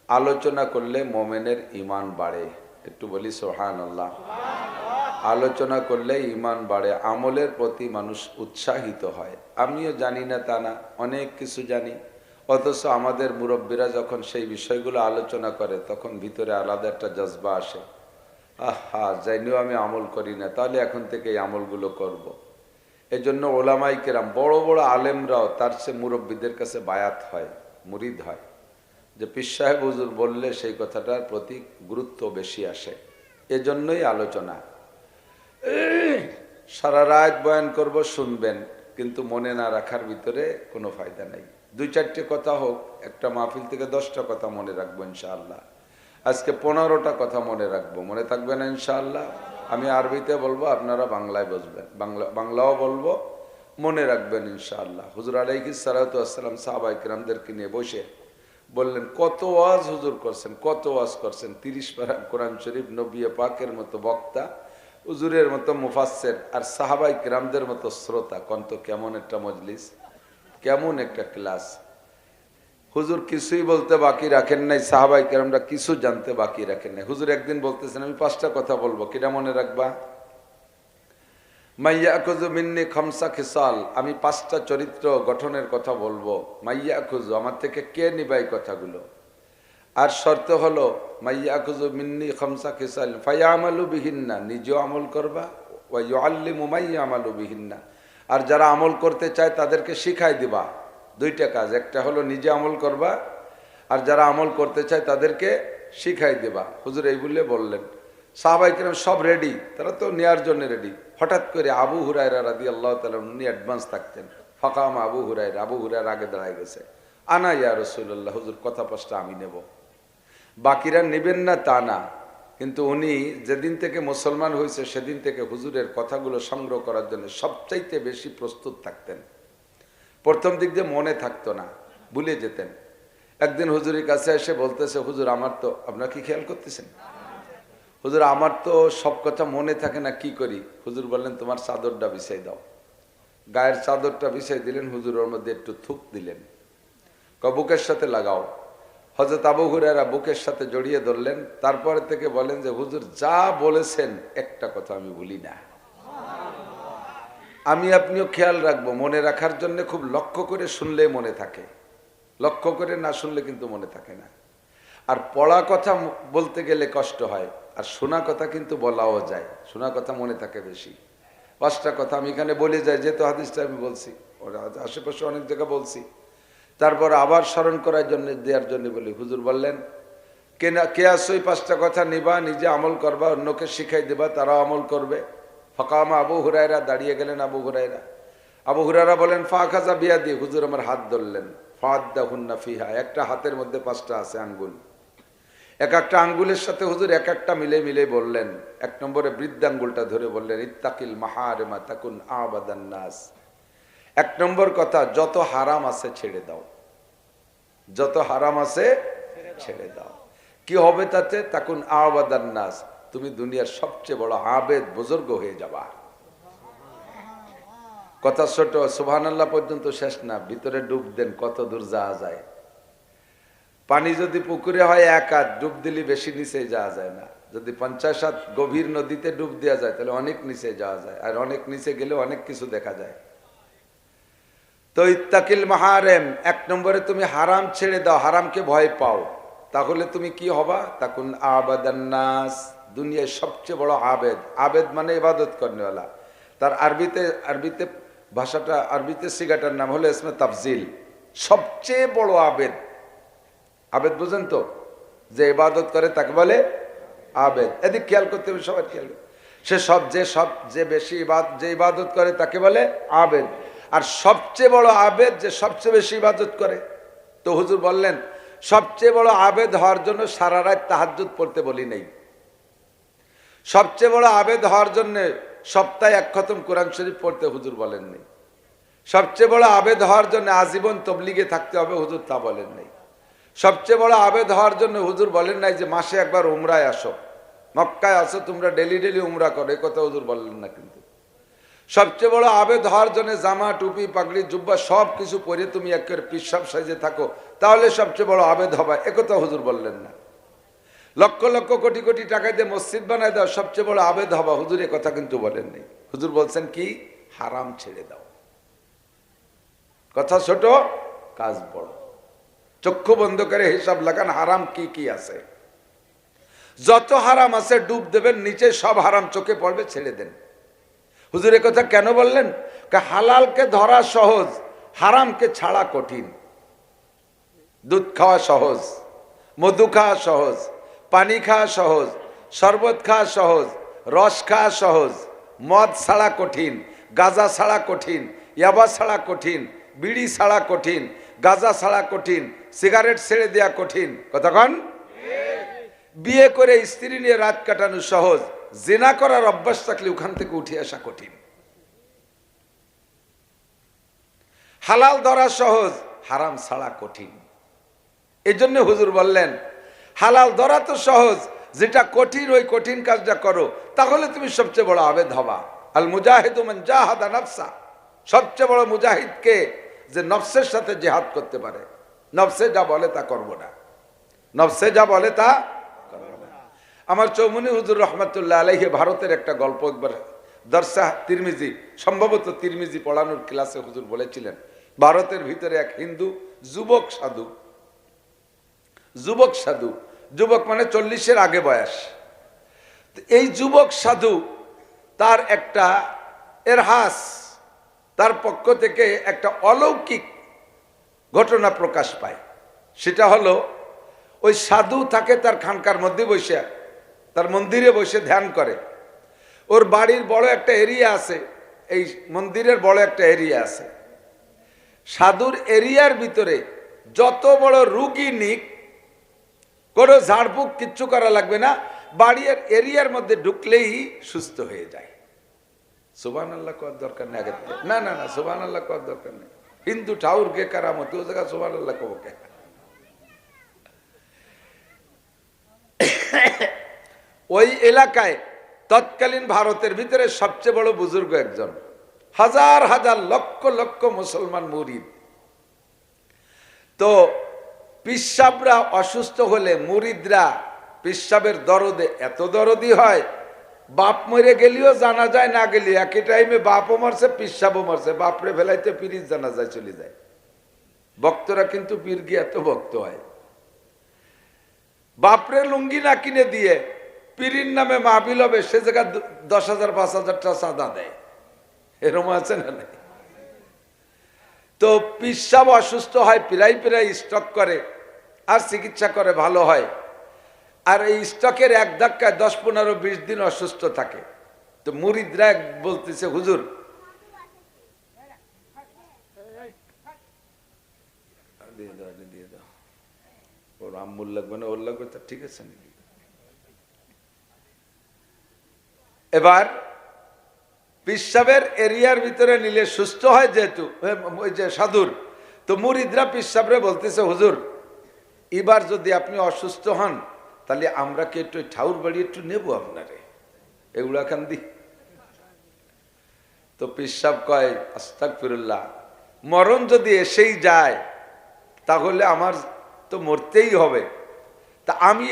আলোচনা করলে মোমেনের ঈমান বাড়ে। একটু বলি সুবহানাল্লাহ। আলোচনা করলে ঈমান বাড়ে, আমলের প্রতি মানুষ উৎসাহিত হয়। আমিও জানি না তা না, অনেক কিছু জানি, অথচ আমাদের মুরব্বীরা যখন সেই বিষয়গুলো আলোচনা করে তখন ভিতরে আলাদা একটা জজবা আসে, আহা জানিও আমি আমল করি না, তাহলে এখন থেকে এই আমলগুলো করব। এজন্য ওলামাই কেরাম, বড় বড় আলেমরাও তার সে মুরব্বীদের কাছে বায়াত হয়, মুরিদ হয়, যে পীর সাহেব হুজুর বললে সেই কথাটার প্রতি গুরুত্ব বেশি আসে। এজন্যই আলোচনা। সারা রাত বয়ান করব, শুনবেন, কিন্তু মনে না রাখার ভিতরে কোনো ফায়দা নাই। দুই চারটে কথা হোক, একটা মাহফিল থেকে 10টা কথা মনে রাখবো ইনশাআল্লাহ। আজকে 15টা কথা মনে রাখবো, মনে থাকবে না ইনশাআল্লাহ? আমি আরবিতে বলবো, আপনারা বাংলায় বসবেন, বাংলাও বলবো, মনে রাখবেন ইনশাআল্লাহ। হুজুর আলাইহিস সালাতু ওয়াস সালাম সাহাবায়ে কিরামদেরকে নিয়ে বসে বললেন, কত ওয়াজ হুজুর করছেন, কত ওয়াজ করছেন, 30 পারা কোরআন শরীফ, নবী পাকের মতো বক্তা, হুজুরের মতো মুফাসসির, আর সাহাবায়ে কিরামদের মতো শ্রোতা। কন্ত কেমন একটা মজলিস, কেমন একটা ক্লাস। হুজুর কিছুই বলতে বাকি রাখেন নাই, সাহাবায়ে কেরামরা কিছু জানতে বাকি রাখেন নাই। হুজুর একদিন বলতেছেন, আমি 5টা কথা বলবো, কিটা মনে রাখবা? মাইয়াখুযু মিন্নি খামসা খিসাল, আমি 5টা চরিত্র গঠনের কথা বলবো। মাইয়াখুযু, আমার থেকে কে নিবে এই কথাগুলো? আর শর্ত হলো মাইয়াখুযু মিন্নি খামসা খিসাল ফায়ামালু বিহিন্না, নিজেও আমল করবা, ওয়া ইউআল্লিমু মাইয়ামালু বিহিন্না, আর যারা আমল করতে চায় তাদেরকে শিখাই দিবা। 2টা কাজ, একটা হলো নিজে আমল করবা, আর যারা আমল করতে চায় তাদেরকে শিখাই দিবা। হুজুর এই বলে বললেন। সাহাবায়ে কিরাম সব রেডি, তারা তো নেয়ার জন্য রেডি। হঠাৎ করে আবু হুরায়রা রাদিয়াল্লাহু তাআলা উনি অ্যাডভান্স থাকতেন, ফাকাম আবু হুরায়রা, আবু হুরায়রা আগে দাঁড়ায় গেছে। আনা ইয়া রাসূলুল্লাহ, হুজুর কথা 5টা আমি নেব। বাকিরা নেবেন না তা না, কিন্তু উনি যেদিন থেকে মুসলমান হয়েছে সেদিন থেকে হুজুরের কথাগুলো সংগ্রহ করার জন্য সবচাইতে বেশি প্রস্তুত থাকতেন। প্রথম দিক দিয়ে মনে থাকতো না, ভুলে যেতেন। একদিন হুজুরের কাছে এসে বলতেছে, হুজুর আমার তো, আপনারা কি খেয়াল করতেছেন? হুজুর আমার তো সব কথা মনে থাকে না, কি করি? হুজুর বললেন, তোমার চাদরটা বিছাই দাও। গায়ের চাদরটা বিছাই দিলেন, হুজুর ওর মধ্যে একটু থুক দিলেন, বুকের সাথে লাগাও। হযরত আবু হুরায়রা বুকের সাথে জড়িয়ে ধরলেন। তারপরে থেকে বলেন যে, হুজুর যা বলেছেন একটা কথা আমি ভুলি না। আমি আপনিও খেয়াল রাখবো, মনে রাখার জন্য খুব লক্ষ্য করে শুনলে মনে থাকে, লক্ষ্য করে না শুনলে কিন্তু মনে থাকে না। আর পড়া কথা বলতে গেলে কষ্ট হয়, আর শোনা কথা কিন্তু বলাও যায়, শোনা কথা মনে থাকে বেশি। 5টা কথা আমি এখানে বলে যাই, যেহেতু হাদিসটা আমি বলছি, ওরা আশেপাশে অনেক জায়গা বলছি, তারপর আবার স্মরণ করার জন্য, দেওয়ার জন্য বলি। হুজুর বললেন, কে আসো এই 5টা কথা নিবা, নিজে আমল করবা, অন্যকে শিখাই দিবা, তারাও আমল করবে। ফাকামা আবু হুরায়রা, দাঁড়িয়ে গেলেন আবু হুরায়রা। আবু হুরায়রা বলেন, ফাখাযা বিয়াদি, হুজুর আমার হাত ধরলেন। ফাআদ্দাহুন্না ফিহা, একটা হাতের মধ্যে 5টা আছে আঙ্গুল, এক একটা আঙ্গুলের সাথে হুজুর এক একটা মিলে মিলে বললেন। 1 নম্বরে বৃদ্ধাঙ্গুলটা ধরে বললেন, ইত্তাকিল মাহারিমা তাকুন আবাদান নাস। 1 নম্বর কথা, যত হারাম আছে ছেড়ে দাও, যত হারাম আছে ছেড়ে দাও। কি হবে তাতে? তাকুন আবাদান নাস, তুমি দুনিয়ার সবচেয়ে বড় আবেদ বুজুর্গ হয়ে যাবা। কথা ছোট, সুবহানাল্লাহ পর্যন্ত শেষ না, ভিতরে ডুব দেন, কত দূর যাওয়া যায়। পানি যদি পুকুরে হয় 1 হাত, ডুব দিলে বেশি নিচে যাওয়া যায় না। যদি 50 হাত গভীর নদীতে ডুব দেওয়া যায় তাহলে অনেক নিচে যাওয়া যায়, আর অনেক নিচে গেলে অনেক কিছু দেখা যায়। তো ইত্তাকিল মাহারিম, 1 নম্বরে তুমি হারাম ছেড়ে দাও, হারামকে ভয় পাও, তাহলে তুমি কি হবা? তাকুন আবাদান নাস, দুনিয়ার সবচেয়ে বড় আবেদ। আবেদ মানে ইবাদত করনেওয়ালা। তার আরবিতে ভাষাটা, আরবিতে সিগাটার নাম হলো ইসমে তাফজিল, সবচেয়ে বড় আবেদ। আবেদ বুঝেন তো, যে ইবাদত করে তাকে বলে আবেদ। এদিক খেয়াল করতে হবে, সবার খেয়াল। যে বেশি যে ইবাদত করে তাকে বলে আবেদ। আর সবচেয়ে বড় আবেদ যে সবচেয়ে বেশি ইবাদত করে। তো হুজুর বললেন সবচেয়ে বড় আবেদ হওয়ার জন্য সারা রাত তাহাজ্জুদ পড়তে বলি নাই। সবচেয়ে বড় আবেদ হওয়ার জন্য সপ্তাহে 1 খতম কোরআন শরীফ পড়তে হুজুর বলেননি। সবচেয়ে বড় আবেদ হওয়ার জন্য আজীবন তবলিগে থাকতে হবে হুজুর তা বলেন নাই। সবচেয়ে বড় আবেদ হওয়ার জন্য হুজুর বলেন নাই যে মাসে একবার উমরায় আসো, মক্কায় আসো, তোমরা ডেলি ডেলি উমরা করো, এই কথা হুজুর বললেন না। কিন্তু সবচেয়ে বড় আবেদ হওয়ার জন্য জামা টুপি পাগড়ি জুব্বা সব কিছু পরে তুমি একের পিসাব সাইজে থাকো, তাহলে সবচেয়ে বড় আবেদ হবে, একথা হুজুর বললেন না। লক্ষ লক্ষ কোটি কোটি টাকা দিয়ে মসজিদ বানায় দাও, সবচেয়ে বড় আবেদ হবা, হুজুর এ কথা কিন্তু বলেন নাই। হুজুর বলছেন কি, হারাম ছেড়ে দাও। কথা ছোট, কাজ বড়। চক্ষু বন্ধ করে হিসাব লাগান হারাম কি কি আছে। যত হারাম আছে ডুব দেবেন নিচে, সব হারাম চোখে পড়বে, ছেড়ে দেন। হুজুর কথা কেন বললেন? হালালকে ধরা সহজ, হারামকে ছাড়া কঠিন। দুধ খাওয়া সহজ, মধু খাওয়া সহজ, পানি খাওয়া সহজ, শরবত খাওয়া সহজ, রস খাওয়া সহজ। মদ ছাড়া কঠিন, গাঁজা ছাড়া কঠিন, ইয়াবা ছাড়া কঠিন, বিড়ি ছাড়া কঠিন, গাঁজা ছাড়া কঠিন, সিগারেট ছেড়ে দেওয়া কঠিন। কতক্ষণ? বিয়ে করে স্ত্রী নিয়ে রাত কাটানো সহজ, জিনা করার অভ্যাস থাকলে ওখান থেকে উঠে আসা কঠিন। হালাল ধরা সহজ, হারাম ছাড়া কঠিন। এই জন্য হুজুর বললেন হালাল ধরা তো সহজ, যেটা কঠিন ওই কঠিন কাজটা করো, তাহলে তুমি সবচেয়ে বড় আবেদ হবা। আল মুজাহিদু মান জাহাদা নাফসা, সবচেয়ে বড় মুজাহিদকে যে নফসের সাথে জিহাদ করতে পারে। নফসে যা বলে তা করব না, নফসে যা বলে তা করব না। আমার চৌমুনি হুজুর রহমতুল্লাহ আলাইহি ভারতের একটা গল্প একবার দরসা তিরমিজি, সম্ভবত তিরমিজি পড়ানোর ক্লাসে হুজুর বলেছিলেন, ভারতের ভিতরে এক হিন্দু যুবক সাধু, যুবক মানে 40-এর আগে বয়স। এই যুবক সাধু তার একটা এরহাস, তার পক্ষ থেকে একটা অলৌকিক ঘটনা প্রকাশ পায়। সেটা হলো ওই সাধু থাকে তার খানকার মধ্যে বসে, তার মন্দিরে বসে ধ্যান করে। ওর বাড়ির বড় একটা এরিয়া আছে, এই মন্দিরের বড় একটা এরিয়া আছে। সাধুর এরিয়ার ভিতরে যত বড় রুগী নিক, কোনো ঝাড়ফুঁক কিচ্ছু করা লাগবে না, বাড়ির এরিয়ার মধ্যে ঢুকলেই সুস্থ হয়ে যায়। সুবহানাল্লাহ করার দরকার নেই আগে, না না না সুবহানাল্লাহ করার দরকার নেই। হিন্দু ঠাউর কে কারামতি, ও জায়গা সুবহানাল্লাহ কব কে? ওই এলাকায় তৎকালীন ভারতের ভিতরে সবচেয়ে বড় বুজুর্গ একজন, হাজার হাজার লক্ষ লক্ষ মুসলমান মুরিদ। তো পিসাবরা অসুস্থ হলে মুরিদরা পিসাবের দরদে এত দরদি হয়, বাপ মরে গেলেও জানা যায়, না গেলে একই টাইমে বাপও মরছে পিসাবও মরছে, বাপরে ফেলাইতে পিরিজ জানা যায় চলে যায়। ভক্তরা কিন্তু পীর গিয়ে এত ভক্ত হয়, বাপরে লুঙ্গি না কিনে দিয়ে পীরির নামে মাহফিল হবে, সে জায়গা 10,000 5,000 টাকা চাঁদা দেয়। এরকম আছে না? তো পিসাব অসুস্থ হয়, প্রায় স্টক করে আর চিকিৎসা করে, ভালো হয়। আর এই স্টকের এক ধাক্কায় 10, 15, 20 দিন অসুস্থ থাকে। তো মুরিদরা বলতেছে হুজুর দিয়ে দাও, ওর আম্মুর লাগবে না, ওর লাগবে, তা ঠিক আছে নাকি? এবার পিসাবের এরিয়ার ভিতরে নিলে সুস্থ হয় যেহেতু ওই যে সাধুর, তো মুরিদরা পিসাবরে বলতেছে হুজুর এবার যদি আপনি অসুস্থ হন তাহলে আমরা কি একটু ঠাউর বাড়ি একটু নেবো আপনারে, এগুলা খান দি। তো পিসাব কয় আস্তাগফিরুল্লাহ, মরণ যদি এসেই যায় তাহলে আমার তো মরতেই হবে, তা আমি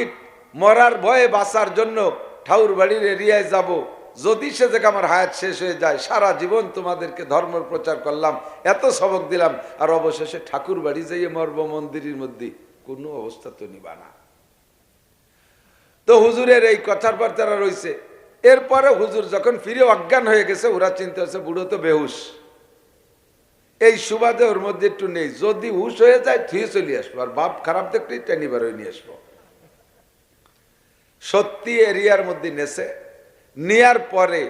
মরার ভয়ে বাঁচার জন্য ঠাউর বাড়ির এরিয়ায় যাব, যদি সে থেকে আমার হায়াত শেষ হয়ে যায়, সারা জীবন তোমাদেরকে ধর্ম প্রচার করলাম, এত সবক দিলাম, আর অবশেষে ঠাকুর বাড়ি যাইয়ে মরব মন্দিরের মধ্যে, কোনো অবস্থা তো নিবা না। তো হুজুরের এই কথার পর তারা রয়েছে। এরপরে হুজুর যখন ফিরে অজ্ঞান হয়ে গেছে, ওরা চিন্তা হচ্ছে বুড়ো তো বেহুশ, এই সুবাদে ওর মধ্যে একটু নেই, যদি হুশ হয়ে যায় থুয়ে চলে আসবো, আর বাপ খারাপ দেখলেই টেনিবার হয়ে নিয়ে আসবো। সত্যি এরিয়ার মধ্যে নেছে, নেয়ার পরে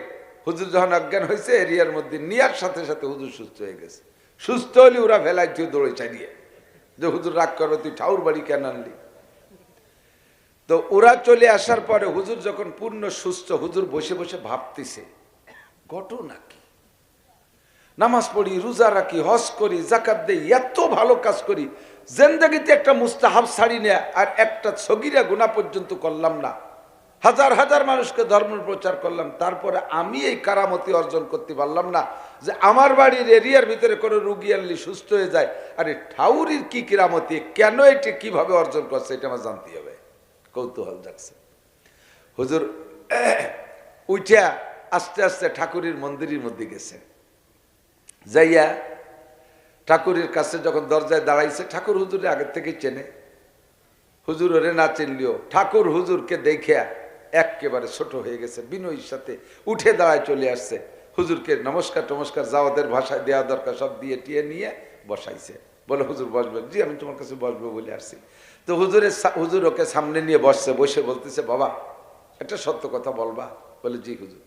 হুজুর যখন অজ্ঞান হয়েছে এরিয়ার মধ্যে নেয়ার সাথে সাথে হুজুর সুস্থ হয়ে গেছে। সুস্থ হলে ওরা ভেলাই তুই দৌড়ে চালিয়ে যে হুজুর রাগ করো, তুই ঠাউর বাড়ি কেন আনলি। তো ওরা চলে আসার পরে হুজুর যখন পূর্ণ সুস্থ, হুজুর বসে বসে ভাবতেছে ঘটনা কি, নামাজ পড়ি, রোজা রাখি, হজ করি, যাকাত দেই, এত ভালো কাজ করি, জিন্দেগিতে একটা মুস্তাহাব ছাড়ি না, আর একটা সগীরা গুনাহ পর্যন্ত করলাম না, হাজার হাজার মানুষকে ধর্ম প্রচার করলাম, তারপরে আমি এই কারামতি অর্জন করতে পারলাম না যে আমার বাড়ির এরিয়ার ভিতরে কোনো রুগী আনলি সুস্থ হয়ে যায়। আরে ঠাউরির কি কিরামতি, কেন এটা কিভাবে অর্জন করছে এটা আমার জানতে হবে, কৌতূহল জাগছে। হুজুর উঠা আস্তে আস্তে ঠাকুরের মন্দিরের মধ্যে গেছে, যাইয়া ঠাকুরের কাছে যখন দরজায় দাঁড়াইছে, ঠাকুর হুজুরে আগের থেকে চেনে, হুজুর ওরে না চিনলিও ঠাকুর হুজুরকে দেখে একেবারে ছোট হয়ে গেছে, বিনয়ের সাথে উঠে দাঁড়ায় চলে আসছে, হুজুরকে নমস্কার টমস্কার যাওয়াদের ভাষায় দেওয়া দরকার সব দিয়ে টিয়ে নিয়ে বসাইছে, বলে হুজুর বসবেন? জি আমি তোমার কাছে বসবো বলে আসছি। তো হুজুর ওকে সামনে নিয়ে বসছে, বসে বলতেছে বাবা একটা সত্য কথা বলবা? বলে জি হুজুর।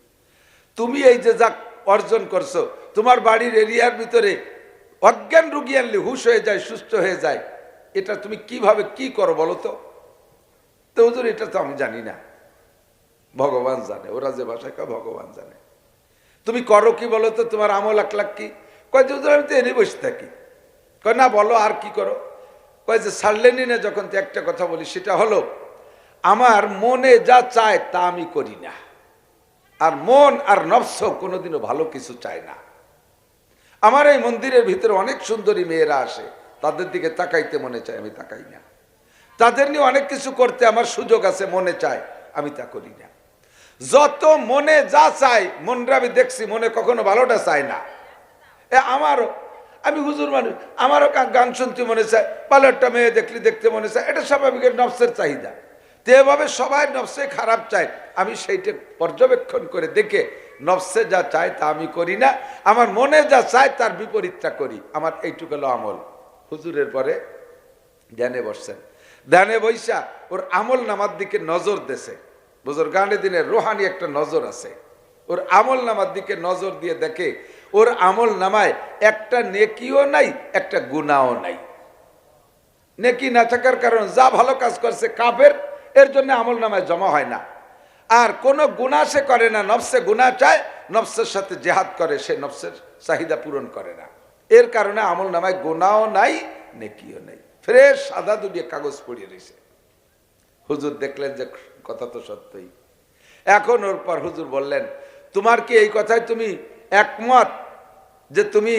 তুমি এই যে যা অর্জন করছো, তোমার বাড়ির এরিয়ার ভিতরে অজ্ঞান রুগী আনলে হুশ হয়ে যায়, সুস্থ হয়ে যায়, এটা তুমি কিভাবে কি করো বলো তো? তো হুজুর এটা তো আমি জানি না, ভগবান জানে, ওরা যে ভাষায় কয় ভগবান জানে। তুমি করো কি বলো তো, তোমার আমল আখলাক কি? কয় যে হুজুর আমি তো এনে বসে থাকি। কয় না বলো আর কি করো? কয় যে ছাড়লেনি না যখন, তো একটা কথা বলি, সেটা হলো আমার মনে যা চায় তা আমি করি না, আর মন আর নফস কোনোদিনও ভালো কিছু চায় না। আমার এই মন্দিরের ভিতরে অনেক সুন্দরী মেয়েরা আসে, তাদের দিকে তাকাইতে মনে চায়, আমি তাকাই না। তাদের নিয়ে অনেক কিছু করতে আমার সুযোগ আছে, মনে চায়, আমি তা করি না। যত মনে যা চায়, মনটা আমি দেখছি, মনে কখনো ভালোটা চায় না। আমারও, আমি হুজুর মানুষ, আমারও গান শুনতে মনে চায়, ভালো একটা মেয়ে দেখলি দেখতে মনে চায়, এটা স্বাভাবিক নফসের চাহিদা। তো এভাবে সবাই নফসে খারাপ চায়, আমি সেইটা পর্যবেক্ষণ করে দেখে নফসে যা চায় তা আমি করি না, আমার মনে যা চায় তার বিপরীতটা করি। আমার এইটুকু হলো আমল। হুজুরের পরে ধ্যানে বসছেন, ধ্যানে বৈশা ওর আমল নামার দিকে নজর দেছে। বুজুর্গানে দিনের রোহানি একটা নজর আছে, ওর আমল নামার দিকে নজর দিয়ে দেখে ওর আমল নামায় একটা নেকিও নাই, একটা গুনাহও নাই। নেকি না থাকার কারণে যা ভালো কাজ করছে কাফের, এর জন্য আমল নামায় জমা হয় না। আর কোন গুনাহ সে করে না, নফসে গুনাহ চায়, নফসের সাথে জেহাদ করে, সে নফসের চাহিদা পূরণ করে না, এর কারণে আমল নামায় গুনাহও নাই, নেকিও নাই, ফ্রেশ সাদা দুনিয়া কাগজ পড়িয়ে রয়েছে। হুজুর দেখলেন যে কথা তো সত্যই। এখন ওর পর হুজুর বললেন, তোমার কি এই কথায় তুমি একমত যে তুমি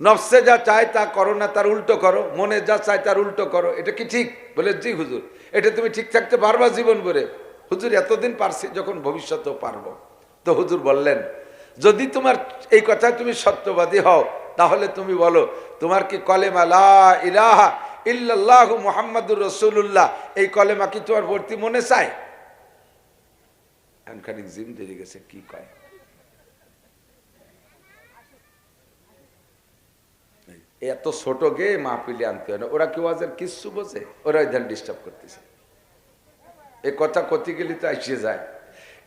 নফসে যা চায় তা করো না, তার উল্টো করো, মনে যা চায় তার উল্টো করো, এটা কি ঠিক? বলে জি হুজুর। এটা তুমি ঠিক থাকতে পারবা জীবন ভরে? হুজুর এতদিন পারছি, যখন ভবিষ্যতেও পারবো। তো হুজুর বললেন, যদি তোমার এই কথায় তুমি সত্যবাদী হও, তাহলে তুমি বলো তোমার কি কলেমা লা ইলাহা ইল্লাল্লাহু মুহাম্মাদুর রাসূলুল্লাহ, এই কলেমা কি তোমার ভর্তি মনে চায়? খানিক জিম ধরে গেছে, কি কয়? এত ছোট গে মাহফিলে আনতে হয় না, ওরা কেউ আজ কিচ্ছু বোঝে, ওরা ধ্যান ডিস্টার্ব করতেছে। এই কথা কতি গেলে তো আসিয়ে যায়,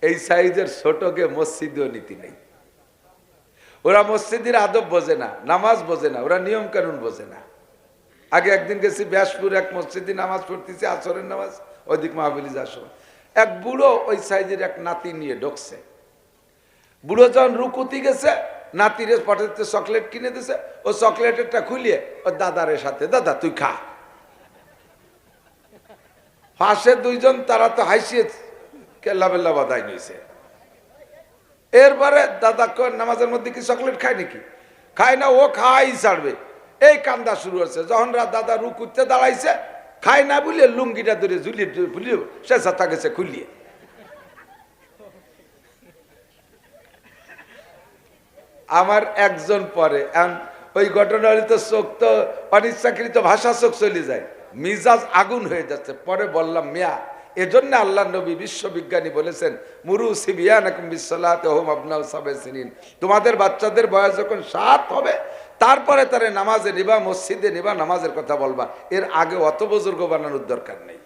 এই সাইজের ছোট গে মসজিদেও নীতি নেই। ওরা মসজিদের আদব বোঝে না, নামাজ বোঝে না, ওরা নিয়ম কানুন বোঝে না। আগে একদিন গেছি ব্যাসপুর, এক মসজিদে নামাজ পড়তেছি, আসরের নামাজ, ওইদিক মাহফিলে যাওয়ার সময় এক বুড়ো ওই সাইজের এক নাতি নিয়ে ঢুকছে। বুড়ো যখন রুকুতি গেছে, নাতিরে পটাতে চকলেট কিনে দিছে, ও চকলেটেরটা খুলিয়ে ও দাদারের সাথে, দাদা তুই খা। পাশে দুইজন, তারা তো হাসিয়ে কেল্লা বেল্লা বাদাই নিয়েছে। এরপরে দাদা নামাজের মধ্যে কি চকলেট খায় নাকি? খায় না, ও খাই ছাড়বে, এই কান্দা শুরু হচ্ছে। যখন দাদা রুকুতে দাঁড়াইছে, খায় না বলে লুঙ্গিটা ধরে ঝুলিয়ে ফুলিয়ে সে ছাতা গেছে খুলিয়ে। আমার একজন পরে ওই ঘটনা তো চোখ তো অনিচ্ছাকৃত ভাষা চোখ চলে যায়, মিজাজ আগুন হয়ে যাচ্ছে। পরে বললাম, মিয়া এজন্য আল্লাহ নবী বিশ্ববিজ্ঞানী বলেছেন, মুরু সিবিয়ানাকুম বিসসালাতি ওয়া হুম আবনাউ সাবঈ সিনিন, তোমাদের বাচ্চাদের বয়স যখন 7 হবে তারপরে তারে নামাজে নিবা, মসজিদে নিবা, নামাজের কথা বলবা, এর আগে অত বুজুর্গ বানানোর দরকার নেই।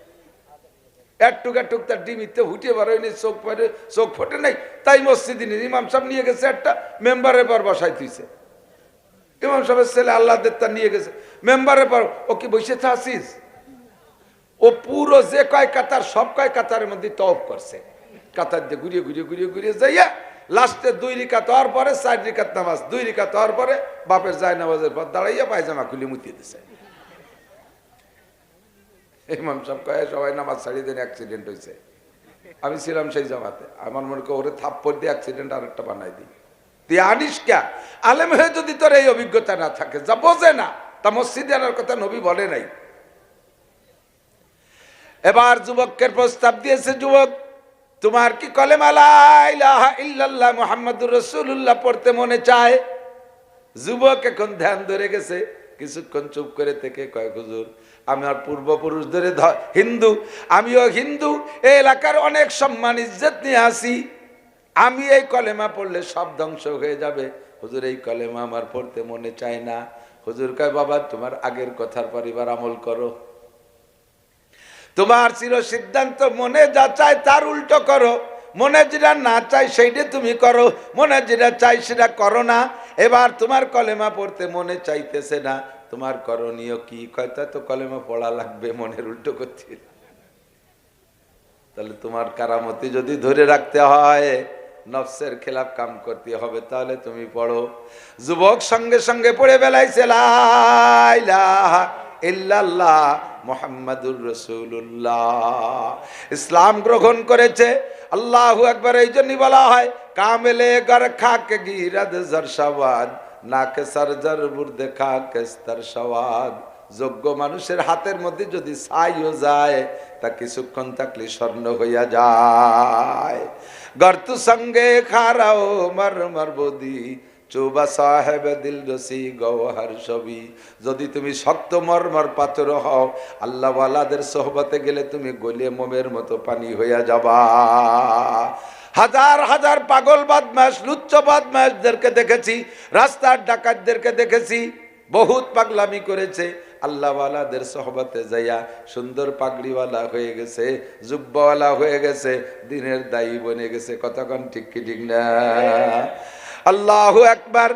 একটুক তার ডিমিতে হুটে বারোয়নি, চোখ ফোটে নাই, তাই মসজিদে ইমাম সাহেব নিয়ে গেছে একটা মেম্বারের পর বসাই তুইছে। ইমাম সাহেবের ছেলে আল্লাহ দেবতা নিয়ে গেছে মেম্বারের পর, ও কি বসে থাকিস? ও পুরো যে কয় কাতার সব কয় কাতারের মধ্যে তওয়াফ করছে, কাতার দিয়ে ঘুরিয়ে যাইয়া লাস্টে 2 রিকাত হওয়ার পরে 4 রিকাত নামাজ, 2 রিকাত হওয়ার পরে বাপের যায় নামাজের পর দাঁড়াইয়া পায়জামা খুলে মুতিয়ে দিছে। ইমাম সাহেব কয় সবাই নামাজ ছাড়িয়ে দেন, অ্যাক্সিডেন্ট হয়েছে। আমি ছিলাম সেই জামাতে, আমার মনে করি ওরে থাপ্পড় দিয়ে অ্যাক্সিডেন্ট আরেকটা বানাই দিই। তুই আনিস কে? আলেম হয়ে যদি তোর এই অভিজ্ঞতা না থাকে, যা বোঝে না, তা মসজিদে আনার কথা নবী বলে নাই। এবার যুবকের প্রস্তাব দিয়েছে, যুবক তোমার কি কলেমা লা ইলাহা ইল্লাল্লাহ মুহাম্মাদুর রাসূলুল্লাহ পড়তে মনে চায়? যুবক এখন ধ্যান ধরে গেছে, কিছুক্ষণ চুপ করে থেকে কয় হুজুর আমার পূর্বপুরুষ ধরে হিন্দু, আমিও হিন্দু, এই এলাকার অনেক সম্মান ইজ্জত নিয়ে আসি, আমি এই কলেমা পড়লে সব ধ্বংস হয়ে যাবে, হুজুর এই কলেমা আমার পড়তে মনে চায় না। হুজুর কয় বাবা তোমার আগের কথার পরিবার আমল করো, তোমার চির সিদ্ধান্ত মনে যা চায় তার উল্টো করো, মনে যেটা না চাই সেইটা তুমি করো, মনে যেটা চাই সেটা করো না। এবার তোমার কলেমা পড়তে মনে চাইতেছে না, তোমার করণীয় কি? কয়টা তো কলেমা পড়া লাগবে, মনের উল্টো করতে। তাহলে তোমার কারামতি যদি ধরে রাখতে হয়, নফসের খেলাফ কাম করতে হবে, তাহলে তুমি পড়ো। যুবক সঙ্গে সঙ্গে পড়ে বেলাইছে লা ইলাহা ইল্লাল্লাহ মুহাম্মাদুর রাসূলুল্লাহ, ইসলাম গ্রহণ করেছে। আল্লাহু আকবার এই জন্যই বলা হয় কামেলে গর খাকে গিরাদ জরশাওয়াদ নাকে সরজর বুর্দে খাকে স্তর সওয়াদ। যোগ্য মানুষের হাতের মধ্যে যদি ছাইও যায়, তা কিছুক্ষণ থাকলে স্বর্ণ হইয়া যায়। গর্তু সঙ্গে খারাও মর বদি চৌবা সাহেব দিল রসি গওহার ছবি। যদি তুমি শক্ত মরমর পাথর হও, আল্লাহওয়ালাদের সোহবতে গেলে তুমি গলিয়ে মোমের মতো পানি হইয়া যাবা। হাজার হাজার পাগল বদমাশ, লুচ্চ বদমাশদেরকে দেখেছি, রাস্তার ডাকাতদেরকে দেখেছি, বহুত পাগলামি করেছে, আল্লাহওয়ালাদের সোহবতে যাইয়া সুন্দর পাগড়িওয়ালা হয়ে গেছে, জুব্বাওয়ালা হয়ে গেছে, দিনের দায়ী বনে গেছে। কতক্ষণ ঠিক কি ঠিক না? আল্লাহু আকবার।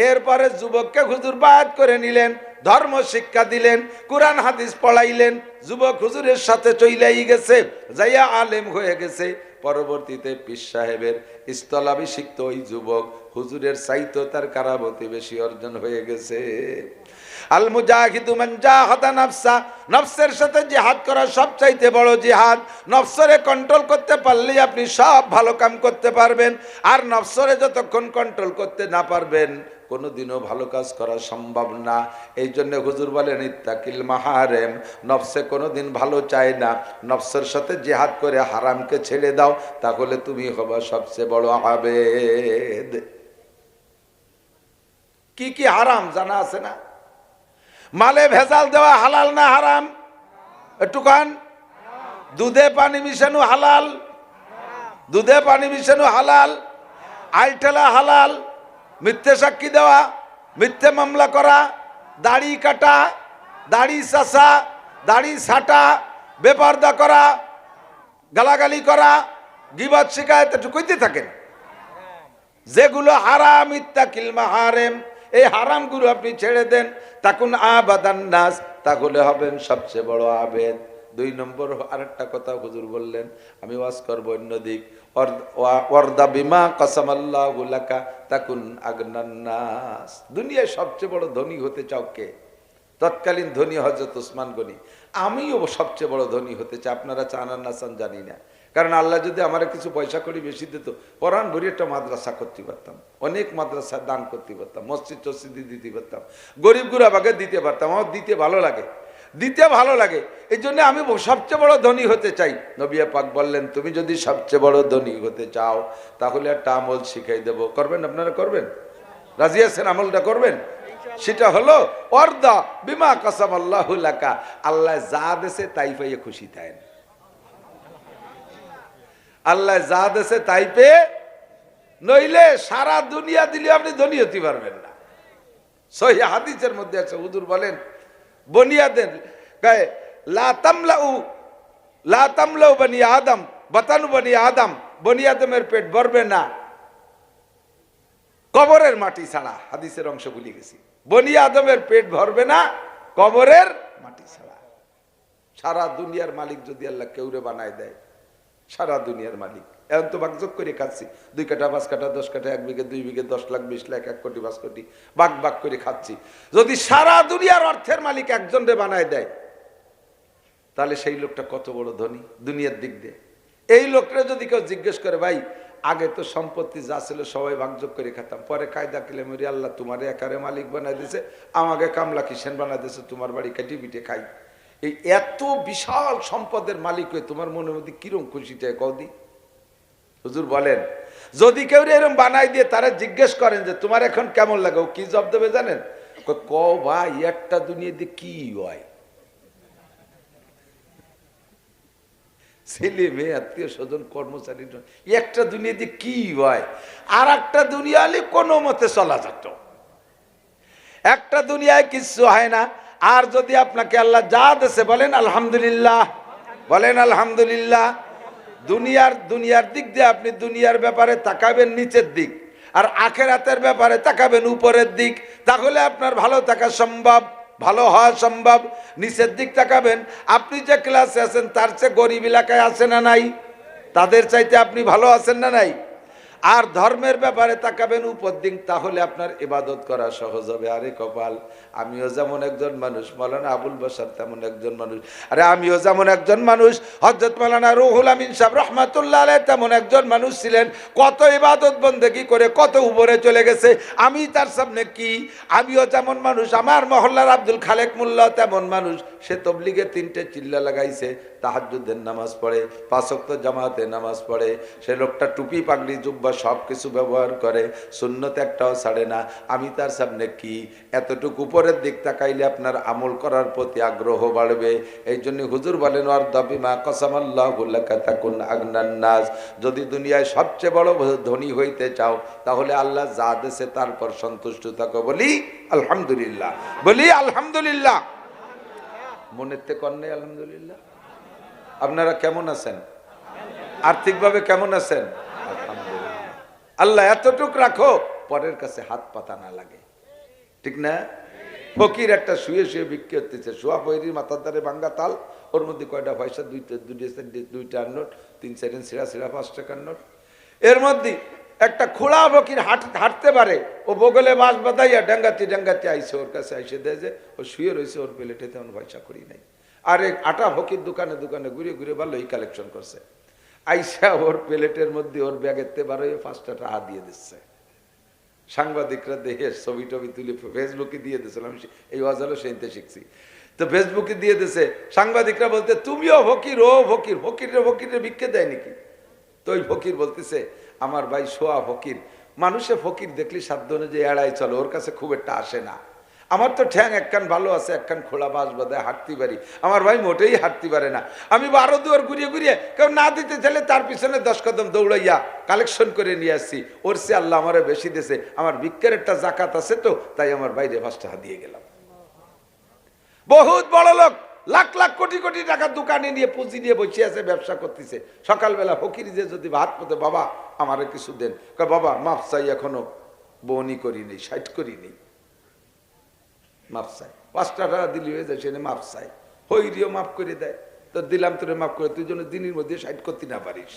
এরপরে যুবককে হুজুর বায়াত করে নিলেন, ধর্ম শিক্ষা দিলেন, কুরআন হাদিস পড়াইলেন। যুবক হুজুরের সাথে চইলাই গেছে, যাইয়া আলেম হয়ে গেছে। পরবর্তীতে পীর সাহেবের স্থলাভিষিক্ত ওই যুবক হুজুরের চাইতো তার কারামতি বেশি অর্জন হয়ে গেছে। আল মুজাহিদু মান জাহাদা নাফসা, নফসের সাথে জিহাদ করা সবচাইতে বড় জিহাদ। নফসরে কন্ট্রোল করতে পারলেই আপনি সব ভালো কাম করতে পারবেন, আর নফসরে যতক্ষণ কন্ট্রোল করতে না পারবেন কোনোদিনও ভালো কাজ করা সম্ভব না। এই জন্য হুজুর বলেন ইত্তাকিল মাহারেম, নফসে কোনোদিন ভালো চায় না, নফসের সাথে জিহাদ করে হারামকে ছেড়ে দাও, তাহলে তুমি হবা সবচেয়ে বড় আবেদ। কি কি হারাম জানা আছে না? মালে ভেজাল দেওয়া হালাল না হারাম? একটু কান। দুধে পানি মিশানো হালাল, দুধে পানি মিশানো হালাল, আইটেলা হালাল, মিথ্যে সাক্ষী দেওয়া, মিথ্যে মামলা করা, দাড়ি কাটা, দাড়ি চাষা, দাড়ি ছাটা, বেপরদা করা, গালাগালি করা, গীবত শিকায়ত, একটু কইতে থাকেন। যেগুলো হারাম, ইত্তাকিল মাহারেম, এই হারামগুলো আপনি ছেড়ে দেন, তাকুন আবাদান নাস, তাহলে হবেন সবচেয়ে বড় আবেদ। 2 নম্বর আরেকটা কথা হুজুর বললেন, আমি ওয়াজ করব অন্যদিক, ওয়ারদা বিমা কাসামাল্লাহু লাকা তাকুন আগনান নাস। দুনিয়ায় সবচেয়ে বড় ধনী হতে চাও কে? তৎকালীন ধনী হযরত ওসমান গনি। আমিও সবচেয়ে বড় ধনী হতে চাই, আপনারা চান আর না চান জানি না। কারণ আল্লাহ যদি আমার কিছু পয়সা করি বেশি দিত, পরাণ ভরি একটা মাদ্রাসা করতে পারতাম, অনেক মাদ্রাসা দান করতে পারতাম, মসজিদ টসজিদ দিতে পারতাম, গরিব গুরাবাকে দিতে পারতাম। আমার দিতে ভালো লাগে, দিতে ভালো লাগে, এই জন্য আমি সবচেয়ে বড় ধনী হতে চাই। নবী পাক বললেন তুমি যদি সবচেয়ে বড় ধনী হতে চাও, তাহলে একটা আমল শিখাই দেব, করবেন? আপনারা করবেন? রাজি আছেন? আমলটা করবেন? সেটা হলো ওয়ারদা বিমা কাসামাল্লাহু লাকা, আল্লাহ যা দেশে তাই পাইয়ে খুশি থাকেন। আল্লাহ যা দেশে তাই পেয়ে, নইলে সারা দুনিয়া দিলে আপনি ধনী হতে পারবেন না। সহিহ হাদিসের মধ্যে আছে, হুজুর বলেন বনিয়াদের গায়ে লা তামলাউ লা তামলাউ বনি আদম বাতানু বনি আদম, বনি আদমের পেট ভরবে না কবরের মাটি ছাড়া। হাদিসের অংশ ভুলে গেছি। বনি আদমের পেট ভরবে না কবরের মাটি ছাড়া। সারা দুনিয়ার মালিক যদি আল্লাহ কেউরে বানায় দেয়, সারা দুনিয়ার মালিক, এখন তো ভাগযোগ করে খাচ্ছি, 2 কাঠা 5 কাঠা 10 কাঠা 1 বিঘে 2 বিঘে 10 লাখ 20 লাখ 1 কোটি 5 কোটি ভাগ ভাগ করে খাচ্ছি। যদি সারা দুনিয়ার অর্থের মালিক একজনরে বানায় দেয়, তাহলে সেই লোকটা কত বড় ধনী দুনিয়ার দিক দিয়ে। এই লোকটা যদি কেউ জিজ্ঞেস করে, ভাই আগে তো সম্পত্তি যা ছিল সবাই ভাগযোগ করে খেতাম, পরে কায়দা কিলে মরি আল্লাহ তোমার একারে মালিক বানাই দিয়েছে, আমাকে কামলা কিষেন বানাই দিয়েছে, তোমার বাড়ি কাটি পিঠে খাই। এই এত বিশাল সম্পদের মালিক হয়ে তোমার মনের মধ্যে কিরম খুশিটা কদি? হুজুর বলেন, যদি কেউ এরকম বানাই দিয়ে তারা জিজ্ঞেস করেন যে তোমার এখন কেমন লাগে, ও কি জবাব দেবে জানেন? ক ভাই একটা দুনিয়াতে কি হয়, ছেলে মেয়ে আত্মীয় স্বজন কর্মচারী, একটা দুনিয়াতে কি হয়। আর একটা দুনিয়া হলে কোনো মতে চলা যেত, একটা দুনিয়ায় কিচ্ছু হয় না। আর যদি আপনাকে আল্লাহ যা দেশে বলেন আলহামদুলিল্লাহ, বলেন আলহামদুলিল্লাহ। দুনিয়ার দিক দিয়ে আপনি দুনিয়ার ব্যাপারে তাকাবেন নিচের দিক, আর আখেরাতের ব্যাপারে তাকাবেন উপরের দিক, তাহলে আপনার ভালো থাকা সম্ভব, ভালো হওয়া সম্ভব। নিচের দিক তাকাবেন, আপনি যে ক্লাসে আছেন তার চেয়ে গরিব এলাকায় আছে না নাই? তাদের চাইতে আপনি ভালো আছেন না নাই? আর ধর্মের ব্যাপারে তাকাবেন উপর দিক, তাহলে আপনার ইবাদত করা সহজ হবে। আরে কপাল, আমিও যেমন একজন মানুষ, মাওলানা আবুল বাশার তেমন একজন মানুষ, আরে আমিও যেমন একজন মানুষ, হযরত মাওলানা রুহুল আমিন সাহেব রহমাতুল্লাহ আলাইহি তেমন একজন মানুষ ছিলেন, কত ইবাদত বন্দেগী করে কত উপরে চলে গেছে। আমি তার সামনে কি? আমিও যেমন মানুষ, আমার মহল্লার আব্দুল খালেক মোল্লা তেমন মানুষ, সে তবলিগে 3টে চিল্লা লাগাইছে, তাহাজ্জুদের নামাজ পড়ে, 5 ওয়াক্ত জামাতে নামাজ পড়ে, সে লোকটা টুপি পাগড়ি জুব্বা সব কিছু ব্যবহার করে, সুন্নত একটাও ছাড়ে না। আমি তার সামনে কি? এতটুকু উপরের দিক তাকাইলে আপনার আমল করার প্রতি আগ্রহ বাড়বে। এই জন্য হুজুর বলেন, আর দাবিমা কসামাল্লাহু লাকা তাকুন আগনান নাস, যদি দুনিয়ায় সবচেয়ে বড় ধনী হইতে চাও, তাহলে আল্লাহ যা দেশে তারপর সন্তুষ্ট থাকো। বলি আলহামদুলিল্লাহ, বলি আলহামদুলিল্লাহ। মনেতে কন্যা আলহামদুলিল্লাহ। আপনারা কেমন আছেন? আর্থিকভাবে কেমন আছেন? আলহামদুলিল্লাহ। আল্লাহ এতটুক রাখো পরের কাছে হাত পাতা না লাগে, ঠিক না? ফকির একটা শুয়ে শুয়ে বিক্রি করতেছে, শোয়া বৈরির মাথার ধারে ভাঙ্গা তাল, ওর মধ্যে কয়টা পয়সা, 2টা নোট, 3-4 ছিঁড়া 5 টাকার নোট। এর মধ্যে একটা খোলা ফকির হাঁটতে পারে, ও বগলে বাঁশ বাঁধাইয়া ডাঙ্গাতে আইসে, ওর কাছে আইসে দেয় যে ও শুয়ে রয়েছে, ওর প্লেটে তেমন পয়সা করি নাই। আর এক আটা ফকির দোকানে দোকানে ঘুরে ঘুরে ভালোই কালেকশন করছে, আইসা ওর প্লেটের মধ্যে ওর ব্যাগের তে বারো 5টা টাকা দিয়ে দিচ্ছে। সাংবাদিকরা দেখে ছবি টবি তুলে ফেসবুকে দিয়ে দিয়েছিলাম, এই অজালো সেইতে শিখছি, তো ফেসবুকে দিয়ে দিছে। সাংবাদিকরা বলতে, তুমিও ফকির, ও ফকির, ফকিরে ভিক্ষে দেয় নাকি? তো ওই ফকির বলতেছে, আমার ভাই শোয়া ফকির, মানুষে ফকির দেখলি সাধ্য অনুযায়ী এড়াই চলো, ওর কাছে খুব একটা আসে না। আমার তো ঠ্যাং একখান ভালো আছে, একখান খোলা বাস বাঁধায় হাঁটতে পারি, আমার ভাই মোটেই হাঁটতে পারে না। আমি 12 দুয়ার ঘুরিয়ে ঘুরিয়ে কেউ না দিতে চাইলে তার পিছনে 10 কদম দৌড়াইয়া কালেকশন করে নিয়ে আসছি, ওর সে আল্লাহ আমারে বেশি দিয়েছে, আমার ভিক্ষের একটা জাকাত আছে, তো তাই আমার বাইরে 5 টাকা দিয়ে গেলাম। বহুত বড় লোক, লাখ লাখ কোটি কোটি টাকা দোকানে নিয়ে পুঁজি নিয়ে বসে আছে, ব্যবসা করতেছে। সকালবেলা ফকির যে যদি ভাত পথে, বাবা আমারে কিছু দেন, বাবা মাফ চাই, এখনো বনি করিনি, 60 করিনি, মাফ চাই। 5 টাকা দিলি হয়ে যায়, সেখানে মাফ চাই, হইরিও মাফ করে দেয়। তো দিলাম তোরে মাফ করে, তুই যেন দিনের মধ্যে 60 করতে না পারিস।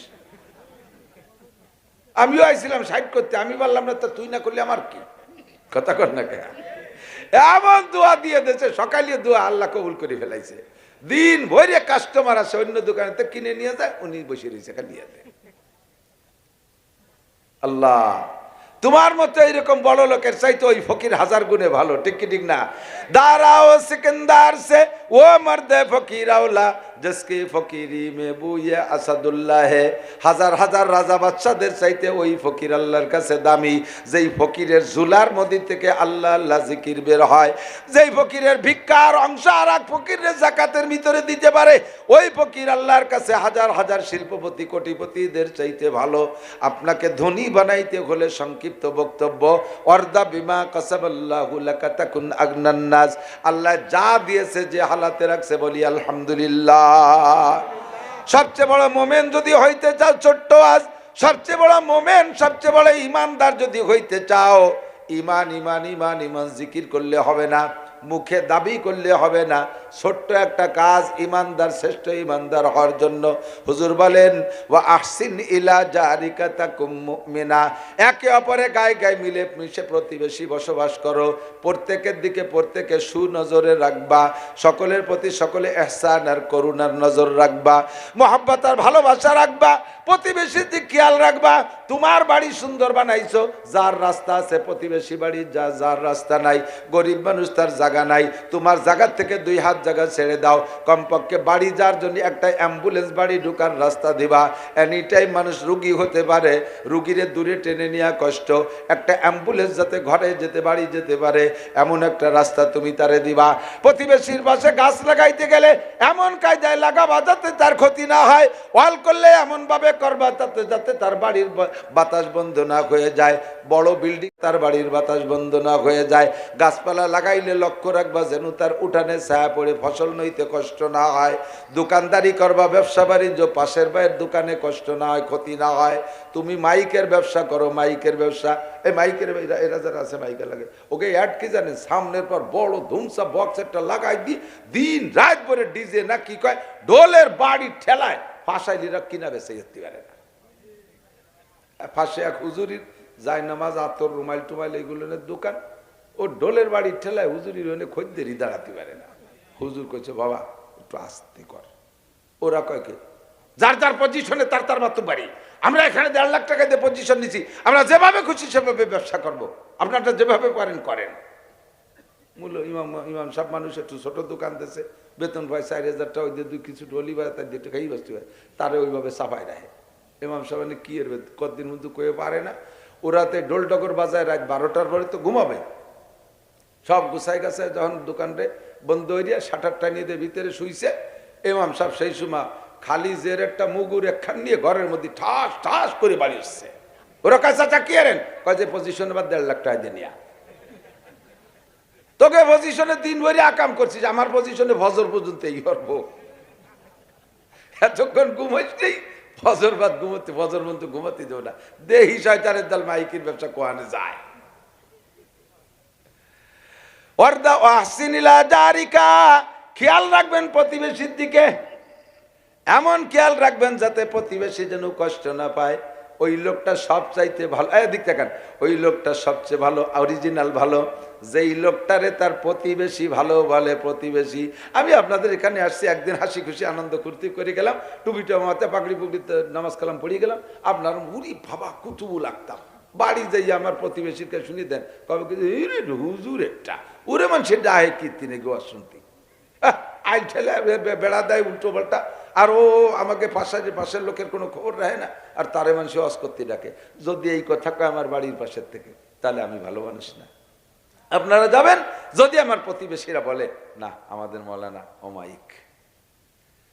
আমিও আইছিলাম 60 করতে, আমি বললাম না, তো তুই না করলে আমার কি, কথা কর না কে? এমন দোয়া দিয়ে দিয়েছে, সকালে দোয়া আল্লাহ কবুল করে ফেলাইছে। দিন ভরে কাস্টমার আসে, অন্য দোকানে তো কিনে নিয়ে যায়, উনি বসে রয়েছে খালি হাতে। আল্লাহ তোমার মতো এইরকম বড় লোকের চাইতে ওই ফকির 1000 গুণে ভালো, ঠিক কি ঠিক না? দাঁড়াও সিকন্দার সে ও মর্দে ফকির আওলা, जिसकी फकीरी में बुए আসাদুল্লাহ হে। হাজার হাজার রাজা বাদশাদের চাইতে ওই ফকির আল্লাহর কাছে দামি, যেই ফকিরের জুলার মধ্যে থেকে আল্লাহ আল্লাহ জিকির বের হয়, যেই ফকিরের ভিক্ষার অংশ আর এক ফকিরের যাকাতের ভিতরে দিতে পারে, ওই ফকির আল্লাহর কাছে হাজার হাজার শিল্পপতি কোটিপতিদের চাইতে ভালো। আপনাকে ধনী বানাইতে হলে সংক্ষিপ্ত বক্তব্য, অর্দা বিমা কাসাবাল্লাহু লাকা তাকুন আগনান নাস, আল্লাহ যা দিয়েছে যে হালাতে রাখছে বলি আলহামদুলিল্লাহ। সবচেয়ে বড় মোমেন যদি হইতে চাও, ছোট্ট আজ, সবচেয়ে বড় মোমেন সবচেয়ে বড় ইমানদার যদি হইতে চাও, ইমান ইমান ইমান ইমান জিকির করলে হবে না, মুখে দাবি করলে হবে না। ছোট্ট একটা কাজ ইমানদার, শ্রেষ্ঠ ইমানদার হওয়ার জন্য হুজুর বলেন ওয়া আহসিন ইলা জারিকা তাকুম মুমিনা, একে অপরে গায়ে গায়ে মিলে মিশে প্রতিবেশী বসবাস করো, প্রত্যেকের দিকে প্রত্যেকে সুনজরে রাখবা, সকলের প্রতি সকলে ইহসান আর করুণার নজর রাখবা, মহব্বত আর ভালোবাসা রাখবা, প্রতিবেশীর দিক খেয়াল রাখবা। তোমার বাড়ি সুন্দর বানাইছো, যার রাস্তা আছে প্রতিবেশী বাড়ি যার রাস্তা নাই, গরিব মানুষ তার জায়গা নাই, তোমার জায়গা থেকে 2 হাত জায়গা ছেড়ে দাও, কমপক্ষে বাড়ি যার জন্য একটা অ্যাম্বুলেন্স বাড়ি ঢুকার রাস্তা দিবা। এনি টাইম মানুষ রুগী হতে পারে, রুগীরে দূরে টেনে নেওয়া কষ্ট, একটা অ্যাম্বুলেন্স যাতে ঘরে যেতে বাড়ি যেতে পারে এমন একটা রাস্তা তুমি তারে দিবা। প্রতিবেশীর পাশে গাছ লাগাইতে গেলে এমন কায়দায় লাগাবা যাতে তার ক্ষতি না হয়, ওয়াল করলে এমনভাবে করবা যাতে তার বাড়ির বাতাস বন্ধ না হয়ে যায়, বড় বিল্ডিং তার বাড়ির বাতাস বন্ধ না হয়ে যায়। গাছপালা লাগাইলে লক্ষ্য রাখবা যেন তার উঠানে ছায়া পড়ে ফসল নইতে কষ্ট না হয়। দোকানদারি করবা, ব্যবসা বাণিজ্য, পাশের ভাইয়ের দোকানে কষ্ট না হয়, ক্ষতি না হয়। তুমি মাইকের ব্যবসা করো, মাইকের ব্যবসা, এই মাইকের এরা যারা আছে মাইকে লাগে, ওকে অ্যাড কি জানেন, সামনের পর বড় ধুমসা বক্স একটা লাগাই দিন রাত ভরে ডিজে না কি কয় ঢোলের বাড়ি ঠেলায় ফাঁসাইলিরা কিনা বেঁচে যেতে পারে না। ফাঁসে এক হুজুরির যায় নামাজ, আতর, রুমাইল টুমাইল এইগুলোর দোকান, ও ঢোলের বাড়ির ঠেলায় হুজুরির ওনে খদ্দেরই দাঁড়াতে পারে না। হুজুর কইছে বাবা একটু আস্তে কর। ওরা কয় কে যার যার পজিশনে তার মাত্র বাড়ি, আমরা এখানে 1.5 লাখ টাকা দিয়ে পজিশন নিছি, আমরা যেভাবে খুশি সেভাবে ব্যবসা করবো, আপনারা যেভাবে পারেন করেন। মূল্য ইমাম সব মানুষ একটু ছোট দোকান দিয়েছে, বেতন পায় 4,000 টাকা, ওই দিয়ে কিছু ডলি বাড়ে তার 2 টাকাই বসতে হয়, তারে ওইভাবে সাফাই রাখে। ইমাম সাহেব কি এর কতদিন মধ্যে কয়ে পারে না, ওরাতে ডোল ডগর বাজায় রাত 12টার পরে তো ঘুমাবে, সব গুছাই গাছায় যখন দোকানটা বন্ধ হয়ে শাটার টানিয়ে দিয়ে ভিতরে শুইছে, ইমাম সাহেব সেই সময় খালি জের একটা মুগুর একখান নিয়ে ঘরের মধ্যে ঠাস ঠাস করে বাড়ি আসছে। ওরা কাছে চাচা কি আরেন কয় যে পজিশনে বা 1.5 লাখ টাকা দিয়ে নিয়া তোকে পজিশনে 3 ভরি আকাম করছিস, আমার পজিশনে ফজর পর্যন্ত এই করবো, এতক্ষণ ঘুমাইছিস ফজর বাদ ঘুমোতে, ফজর পর্যন্ত ঘুমাতে দেবো না। দেহি শয়তানের দল মাইকির ব্যবসা কোয়ানে যায়। খেয়াল রাখবেন প্রতিবেশীর দিকে, এমন খেয়াল রাখবেন যাতে প্রতিবেশী যেন কষ্ট না পায়। ওই লোকটা সব চাইতে ভালো, এদিক দেখেন, ওই লোকটা সবচেয়ে ভালো, অরিজিনাল ভালো, যেই লোকটারে তার প্রতিবেশী ভালো বলে। প্রতিবেশী, আমি আপনাদের এখানে আসছি, একদিন হাসি খুশি আনন্দ ফুর্তি করে গেলাম, টুপিটা মাথায় পাগড়ি পুগড়িতে নামাজ কালাম পড়িয়ে গেলাম, আপনার মুড়ি ভাবা কুতুবু লাগতাম। বাড়ি যাই আমার প্রতিবেশীকে শুনি দেন, কবে কিন্তু হুজুর একটা ওরে মানুষের ডাহে কীর্তিনে গোয়া শুনতি, আই ঠেলে বেড়া দেয় উল্টো পাল্টা, আর ও আমাকে পাশের লোকের কোনো খবর রাখে না, আর তারে মানুষ অস করতে ডাকে। যদি এই কথা কয় আমার বাড়ির পাশের থেকে, তাহলে আমি ভালো মানুষ না। আপনারা যাবেন, যদি আমার প্রতিবেশীরা বলে না আমাদের মৌলানা অমায়িক,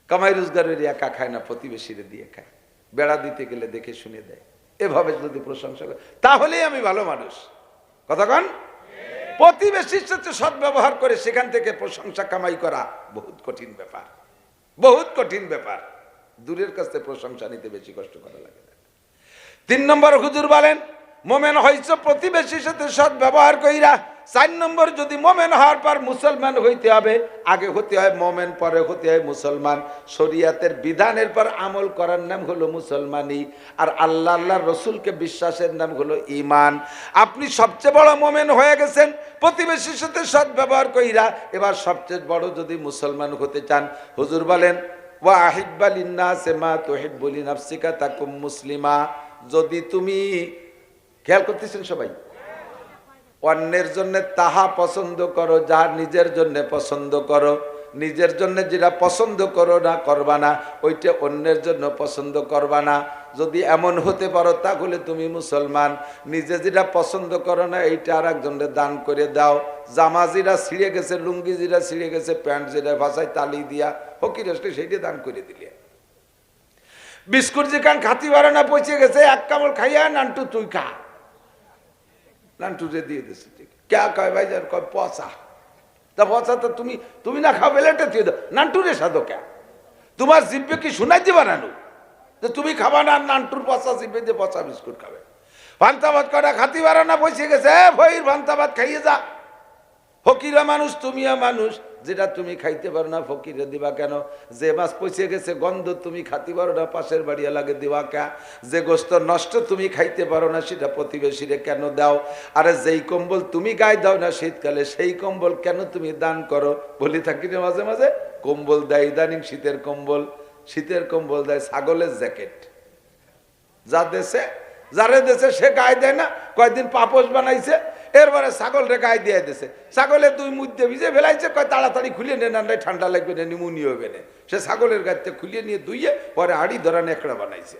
কামাই রোজগারের একা খায় না, প্রতিবেশীরা দিয়ে খায়, বেড়া দিতে গেলে দেখে শুনে দেয়, এভাবে যদি প্রশংসা করে তাহলেই আমি ভালো মানুষ। কথা কন, প্রতিবেশীর সাথে সদ্ব্যবহার করে সেখান থেকে প্রশংসা কামাই করা বহুত কঠিন ব্যাপার, বহুত কঠিন ব্যাপার। দূরের কাছে প্রশংসা নিতে বেশি কষ্ট করা লাগে না। 3 নম্বর হুজুর বলেন মোমেন হইছো প্রতিবেশীর সাথে সদ্ব্যবহার কইরা। 4 নম্বর, যদি মোমেন হওয়ার পর মুসলমান হইতে হবে, আগে হতে হয় মোমেন, পরে হতে হয় মুসলমান। শরিয়াতের বিধানের পর আমল করার নাম হলো মুসলমানি, আর আল্লাহর রসুলকে বিশ্বাসের নাম হলো ঈমান। আপনি সবচেয়ে বড় মোমেন হয়ে গেছেন প্রতিবেশীর সাথে সদ্ব্যবহার কইরা। এবার সবচেয়ে বড় যদি মুসলমান হতে চান, হুজুর বলেন ওয়া আহিব্বা লিন্নাসি মা তুহিব্বু লিনাফসিকা তাকুম মুসলিমা। যদি তুমি, খেয়াল করতেছেন সবাই, অন্যের জন্য তাহা পছন্দ করো যা নিজের জন্য পছন্দ করো, নিজের জন্য যেটা পছন্দ করো না করবা না, ওইটা অন্যের জন্য পছন্দ করবা না। যদি এমন হতে পারো তাহলে তুমি মুসলমান। নিজে যেটা পছন্দ করো না এইটা আর একজনের দান করে দাও। জামা যেটা ছিঁড়ে গেছে, লুঙ্গি যেটা ছিঁড়ে গেছে, প্যান্ট যেটা ভাষায় তালি দিয়া হকি রেস্টে সেইটা দান করে দিলে। বিস্কুট যেখান খাতি বাড়ে না পচে গেছে, 1 কামড় খাইয়া নান্টু তুই খা, নান্টুরে দিয়ে দিচ্ছে, ঠিক কে কয় ভাই যার কয় পচা, তা পচা তো তুমি না খাও বেলেটে তুই দাও, নান্টুরে সাধো কে। তোমার জিব্বে কি শুনাই দিবা নানু যে তুমি খাবা না, নানটুর পচা জিব্বে দিয়ে পচা বিস্কুট খাবে। ভান্তা ভাত কটা খাতি পারো না, বসে গেছে ভৈর ভান্তা ভাত খাইয়ে যা। ফকিরা মানুষ, তুমিও মানুষ, যেটা তুমি খাইতে পারো না ফকিরে দিবা কেন? যে মাছ পচে গেছে গন্ধ তুমি খাইতে পারো না, পাশের বাড়ি লাগে দিবা কে? যে গোস্ত নষ্ট তুমি খাইতে পারো না, সেটা প্রতিবেশীরে কেন দাও? আরে যেই কম্বল তুমি গায়ে দাও না শীতকালে, সেই কম্বল কেন তুমি দান করো? বলি থাকি না মাঝে মাঝে, কম্বল দেয় ইদানিং শীতের কম্বল দেয় ছাগলের জ্যাকেট। যারে দেশে সে গায়ে দেয় না, কয়েকদিন পাপোশ বানাইছে, এরপরে ছাগল রে গায়ে দিয়ে দিছে, ছাগলের দুই মুদ্দে ভিজে ফেলাইছে, কয় তাড়াতাড়ি খুলিয়ে নেন, ঠান্ডা লাগবে না, নিমুনিয়া হবে না। সে ছাগলের গায়ে খুলিয়ে নিয়ে ধুইয়ে পরে হাড়ি ধরা নেকড়া বানাইছে।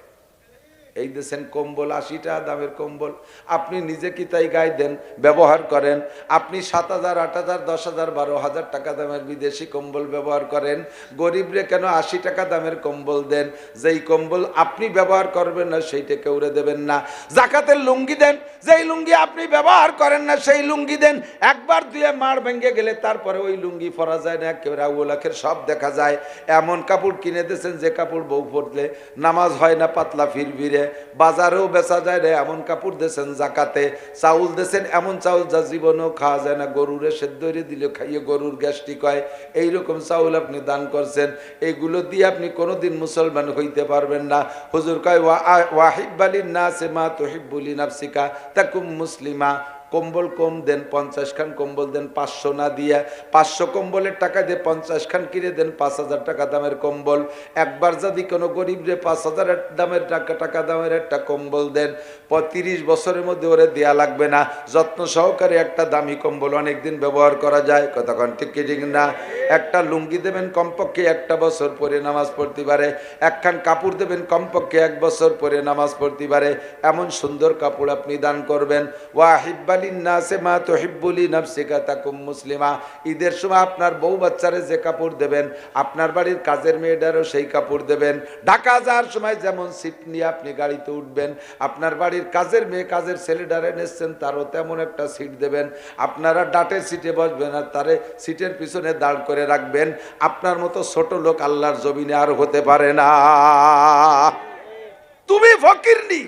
এই দেশেন কম্বল 80 টাকা দামের কম্বল, আপনি নিজে কি তাই গায়ে দেন, ব্যবহার করেন? আপনি 7,000, 8,000, 10,000, 12,000 টাকা দামের বিদেশি কম্বল ব্যবহার করেন, গরিবরে কেন 80 টাকা দামের কম্বল দেন? যেই কম্বল আপনি ব্যবহার করবেন না সেইটা কেউরে দেবেন না। জাকাতের লুঙ্গি দেন, যেই লুঙ্গি আপনি ব্যবহার করেন না সেই লুঙ্গি দেন। একবার দুয়ে মাড় ভেঙে গেলে তারপরে ওই লুঙ্গি পরা যায় না, একেবারে আউলাখের সব দেখা যায়। এমন কাপড় কিনে দিয়েছেন যে কাপড় বউ পরলে নামাজ হয় না, পাতলা ফিরফিরে, বাজারেও বেচা যায় না, এমন কাপড় দেন জাকাতে। চাউল দেন এমন চাউল যা জীবনেও খাওয়া যায় না, গরুরে সেদ্ধ দিলে খাইয়ে গরুর গ্যাস্ট্রিক হয়, এইরকম চাউল আপনি দান করছেন। এইগুলো দিয়ে আপনি কোনোদিন মুসলমান হইতে পারবেন না। হুজুর কয় ওয়াহিব্বালিন নাসে মা তুহিব্বুলি নাফসিকা তাকুম মুসলিমা। কম্বল কম দেন, 50 খান কম্বল দেন, 500 না দিয়ে 500 কম্বলের টাকা দিয়ে 50 খান কিনে দেন 5,000 টাকা দামের কম্বল। একবার যদি কোনো গরিবরে 5,000 দামের টাকা দামের একটা কম্বল দেন, 30 বছরের মধ্যে ওরে দেয়া লাগবে না। যত্ন সহকারে একটা দামি কম্বল অনেকদিন ব্যবহার করা যায়, কতক্ষণ ঠিক ঠিক না? একটা লুঙ্গি দেবেন কমপক্ষে 1 বছর পরে নামাজ পড়তে পারে, একখান কাপড় দেবেন কমপক্ষে 1 বছর পরে নামাজ পড়তে পারে, এমন সুন্দর কাপড় আপনি দান করবেন। ওয়াহিব্বা ঈদের সময় আপনার বউ বাচ্চারে যে কাপড় দেবেন, আপনার বাড়ির কাজের মেয়েটারও সেই কাপড় দেবেন। ঢাকা যাওয়ার সময় যেমন সিট নিয়ে আপনি গাড়িতে উঠবেন, আপনার বাড়ির কাজের মেয়ে কাজের ছেলেটারে নিচ্ছেন তারও তেমন একটা সিট দেবেন। আপনারা ডাটের সিটে বসবেন আর তারে সিটের পিছনে দাঁড় করে রাখবেন। আপনার মতো ছোট লোক আল্লাহর জমিনে আর হতে পারে না। তুমি ফকিরনি,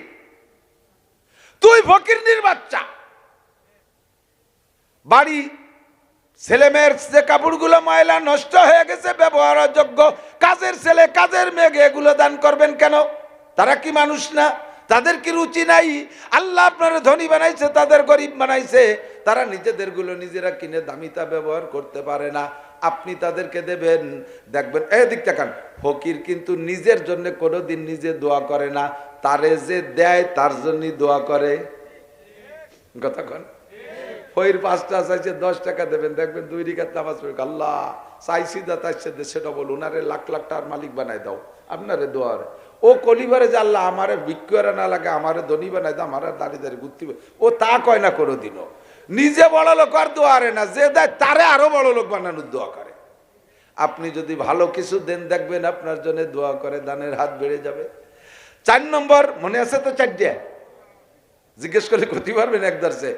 তুই ফকিরনির বাচ্চা। বাড়ি ছেলে মেয়ের যে কাপড়গুলো ময়লা নষ্ট হয়ে গেছে ব্যবহারযোগ্য, কাজের ছেলে কাজের মেয়ে এগুলো দান করবেন কেন? তারা কি মানুষ না? তাদের কি রুচি নাই? আল্লাহ আপনারা ধনী বানাইছে, তাদের গরিব বানাইছে। তারা নিজেদের গুলো নিজেরা কিনে দামিতা ব্যবহার করতে পারে না, আপনি তাদেরকে দেবেন। দেখবেন এদিক তাকান, ফকির কিন্তু নিজের জন্য কোনোদিন নিজে দোয়া করে না, তারে যে দেয় তার জন্যই দোয়া করে। কতক্ষণ ফকির 5টা চাইছে 10 টাকা দেবেন, দেখবেন 2 রিকাত নামাজ পড়ে আল্লাহ চাইছি দা তাইছে দেশে ডবল, উনারে লাখ লাখ টাকার মালিক বানাই দাও, আপনারে দোয়ার। ও কলিবারে যে আল্লাহ আমারে বিক্রি না লাগে, আমারে ধনী বানাই দাও, আমার দাঁড়িয়ে দাঁড়িয়ে ঘুরতে, ও তা কয় না কোনোদিনও। নিজে বড় লোক আর দোয়ারে না, যে দেয় তারে আরো বড় লোক বানানোর দোয়া করে। আপনি যদি ভালো কিছু দেন দেখবেন আপনার জন্য দোয়া করে, দানের হাত বেড়ে যাবে। 4 নম্বর মনে আছে তো? 4টা জিজ্ঞেস করে করতে পারবেন এক দর্শে।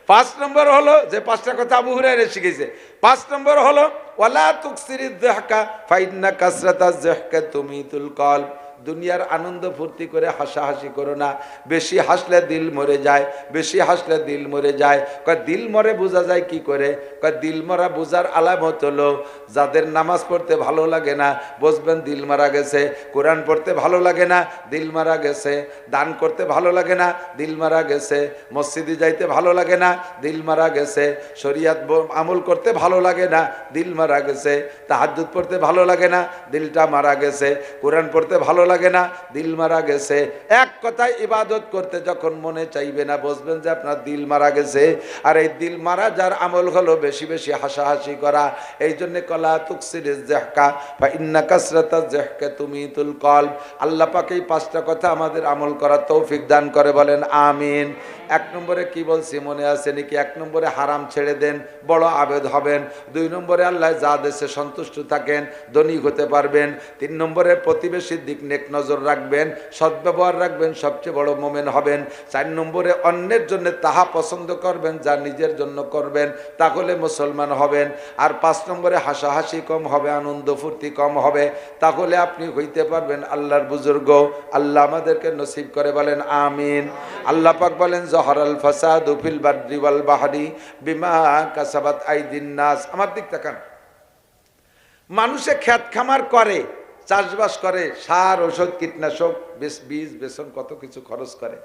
5 নম্বর হলো যে 5টা কথা আবু হুরায়রা শিখেছে। 5 নম্বর হলো ওয়ালা তুকসিরিদ যাহকা ফাইন্না কাসরাতাজ যাহকা তুমিতুল কলব। দুনিয়ার আনন্দ ফুর্তি করে হাসাহাসি করো না, বেশি হাসলে দিল মরে যায়, বেশি হাসলে দিল মরে যায়। কয় দিল মরে বোঝা যায় কি করে? কয় দিল মরা বোঝার আলামত হলো যাদের নামাজ পড়তে ভালো লাগে না, বুঝবেন দিল মারা গেছে। কোরআন পড়তে ভালো লাগে না, দিল মারা গেছে। দান করতে ভালো লাগে না, দিল মারা গেছে। মসজিদে যাইতে ভালো লাগে না, দিল মারা গেছে। শরিয়াত আমল করতে ভালো লাগে না, দিল মারা গেছে। তাহাজ্জুদ পড়তে ভালো লাগে না, দিলটা মারা গেছে। কোরআন পড়তে ভালো লাগে না, দিল মারা গেছে। এক কথায় ইবাদত করতে যখন মনে চাইবে না, বুঝবেন যে আপনার দিল মারা গেছে। আর এই দিল মারা যার আমল হলো বেশি বেশি হাসাহাসি করা। এই জন্য কলা তুকসিরিজ যাহকা ফা ইন্না কাসরাতাজ যাহকা তুমিতুল কলব। আল্লাহ পাক এই 5টা কথা আমাদের আমল করার তৌফিক দান করে, বলেন আমিন। 1 নম্বরে কি বলছি মনে আছে নাকি? 1 নম্বরে হারাম ছেড়ে দেন, বড় আবেদ হবেন। 2 নম্বরে আল্লাহ যা দেশে সন্তুষ্ট থাকেন, ধনী হতে পারবেন। 3 নম্বরে প্রতিবেশীর দিক নিয়ে নেক নজর রাখবেন, সদ্ব্যবহার রাখবেন, সবচেয়ে বড় মোমেন হবেন। 4 নম্বরে অন্যের জন্য তাহা পছন্দ করবেন যা নিজের জন্য করবেন, তাহলে মুসলমান হবেন। আর 5 নম্বরে হাসাহাসি কম হবে, আনন্দ ফুর্তি কম হবে, তাহলে আপনি হইতে পারবেন আল্লাহর বুজুর্গ। আল্লাহ আমাদেরকে নসিব করে বলেন আমিন। আল্লাহ পাক বলেন জহরাল ফাসাদু ফিল বাররি ওয়াল বাহরি বিমা কাসাবাত আইদিন নাস। আমার দিক তাকান, মানুষে ক্ষেত খামার করে, চাষবাস করে, সার ওষুধ কীটনাশক বীজ বেসন কত কিছু খরচ করে।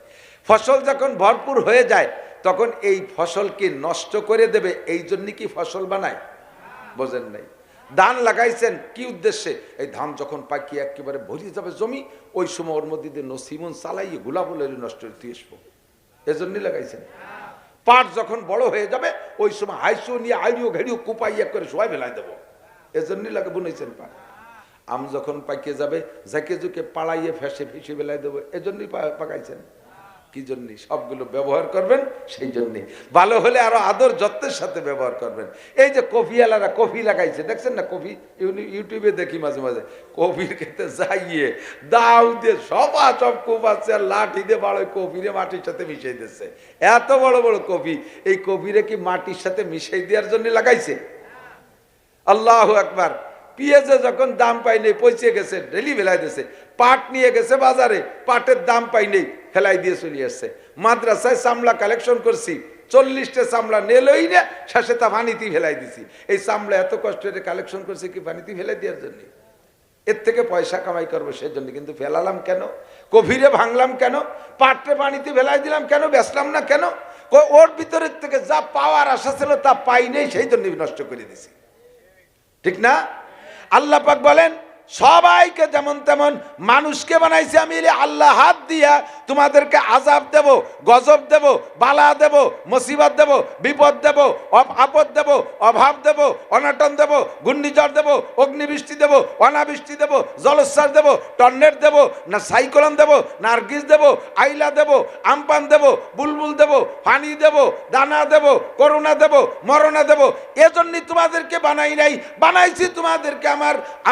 ফসল যখন ভরপুর হয়ে যায় তখন এই ফসল কি নষ্ট করে দেবে, এই জন্য কি ফসল বানায়? বোঝেন নাই? ধান লাগাইছেন কি উদ্দেশ্যে? এই ধান যখন পাকিয়ে একেবারে ভরিয়ে যাবে জমি, ওই সময় ওর মধ্যে দিয়ে নসিমন চালাইয়ে গোলাপ নষ্ট করতে আসবো, এজন্যই লাগাইছেন। পাট যখন বড় হয়ে যাবে ওই সময় হাইসো নিয়ে আইড়িও ঘেড়িও কুপাইয়া করে সবাই ফেলাই দেবো, এজন্যই লাগে বুনেছেন পাট। আম যখন পাকিয়ে যাবে ঝাঁকে ঝুঁকে পাড়াইয়ে ফেসে ফেসে বেলায় দেবো, এজন্যই পাকাইছেন। কি জন্য? সবগুলো ব্যবহার করবেন সেই জন্যই। ভালো হলে আরো আদর যত্নের সাথে ব্যবহার করবেন। এই যে কফিওয়ালারা কফি লাগাইছে, দেখছেন না? কফি ইউটিউবে দেখি মাঝে মাঝে, কফির খেতে যাইয়ে দাও দিয়ে সব কূপ আছে আর লাঠি দিয়ে বড় কফিরে মাটির সাথে মিশাই দিচ্ছে। এত বড় বড় কফি, এই কফিরে কি মাটির সাথে মিশাই দেওয়ার জন্য লাগাইছে? আল্লাহু আকবার। পেঁয়াজে যখন দাম পাই নেই পচে গেছে, ডেলি ফেলাই দিয়েছে। পাট নিয়ে গেছে বাজারে, পাটের দাম পাই নেই, ফেলাই দিয়ে চলে আসছে। মাদ্রাসায় চামড়া কালেকশন করছি, 40টা চামড়া নেলই না, শেষে তা পানিতে ফেলাই দিছি। এই চামড়া এত কষ্ট করে কালেকশন করছি কি পানিতে ফেলাই দেওয়ার জন্য? এর থেকে পয়সা কামাই করবো সেজন্য, কিন্তু ফেলালাম কেন? কফিরে ভাঙলাম কেন? পাটে পানিতে ফেলাই দিলাম কেন? বেচলাম না কেন? ওর ভিতরের থেকে যা পাওয়ার আশা ছিল তা পাই নেই, সেই জন্য নষ্ট করে দিছি। ঠিক না? আল্লাহ পাক বলেন সবাইকে যেমন তেমন মানুষকে বানাইছি আমি, আল্লাহ হাত দিয়া তোমাদেরকে আযাব দেব, গজব দেব, বালা দেব, মুসিবত দেব, বিপদ দেব, আপদ দেব, অভাব দেব, অনটন দেব, ঘূর্ণিঝড় দেব, অগ্নিবৃষ্টি দেব, অনাবৃষ্টি দেব, জলোচ্ছ্বাস দেব, টর্নেড দেব, না সাইক্লোন দেব, নার্গিস দেব, আইলা দেব, আমপান দেব, বুলবুল দেব, পানি দেব, দানা দেব, করোনা দেব, মরণা দেব। এজন্যই তোমাদেরকে বানাই নাই, বানাইছি তোমাদেরকে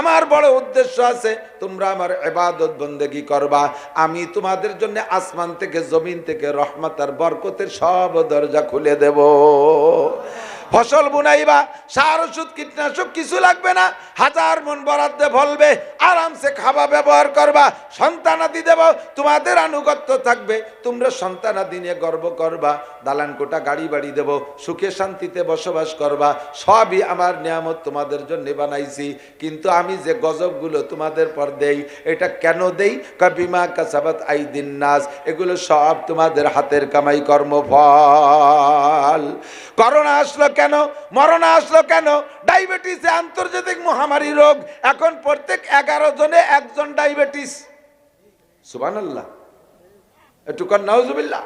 আমার বড় উদ্দেশ্য আছে, তোমরা আমার ইবাদত বন্দেগী করবা। আমি তোমাদের জন্য আসমান থেকে জমিন থেকে রহমত আর বরকতের সব দরজা খুলে দেব। ফসল বুনাইবা, সার ওষুধ কীটনাশক কিছু লাগবে না, 1000 মন বরাদ্দে ফলবে, আরামসে খাবা, ব্যবহার করবা। সন্তানাদি দেব, তোমাদের আনুগত্য থাকবে, তোমরা সন্তানাদি নিয়ে গর্ব করবা। দালান কোটা গাড়ি বাড়ি দেব, সুখে শান্তিতে বসবাস করবা। সবই আমার নিয়ামত তোমাদের জন্য বানাইছি। কিন্তু আমি যে গজবগুলো তোমাদের পর দেই, এটা কেন দেই? বিমা কাসাবাত আইদিন নাস, এগুলো সব তোমাদের হাতের কামাই, কর্মফল। করোনা আসলো কেন? মরণ আসলো কেন? ডায়াবেটিস আন্তর্জাতিক মহামারী রোগ, এখন প্রত্যেক 11 জনে একজন ডায়াবেটিস। সুবহানাল্লাহ, একটু কর নাউজুবিল্লাহ।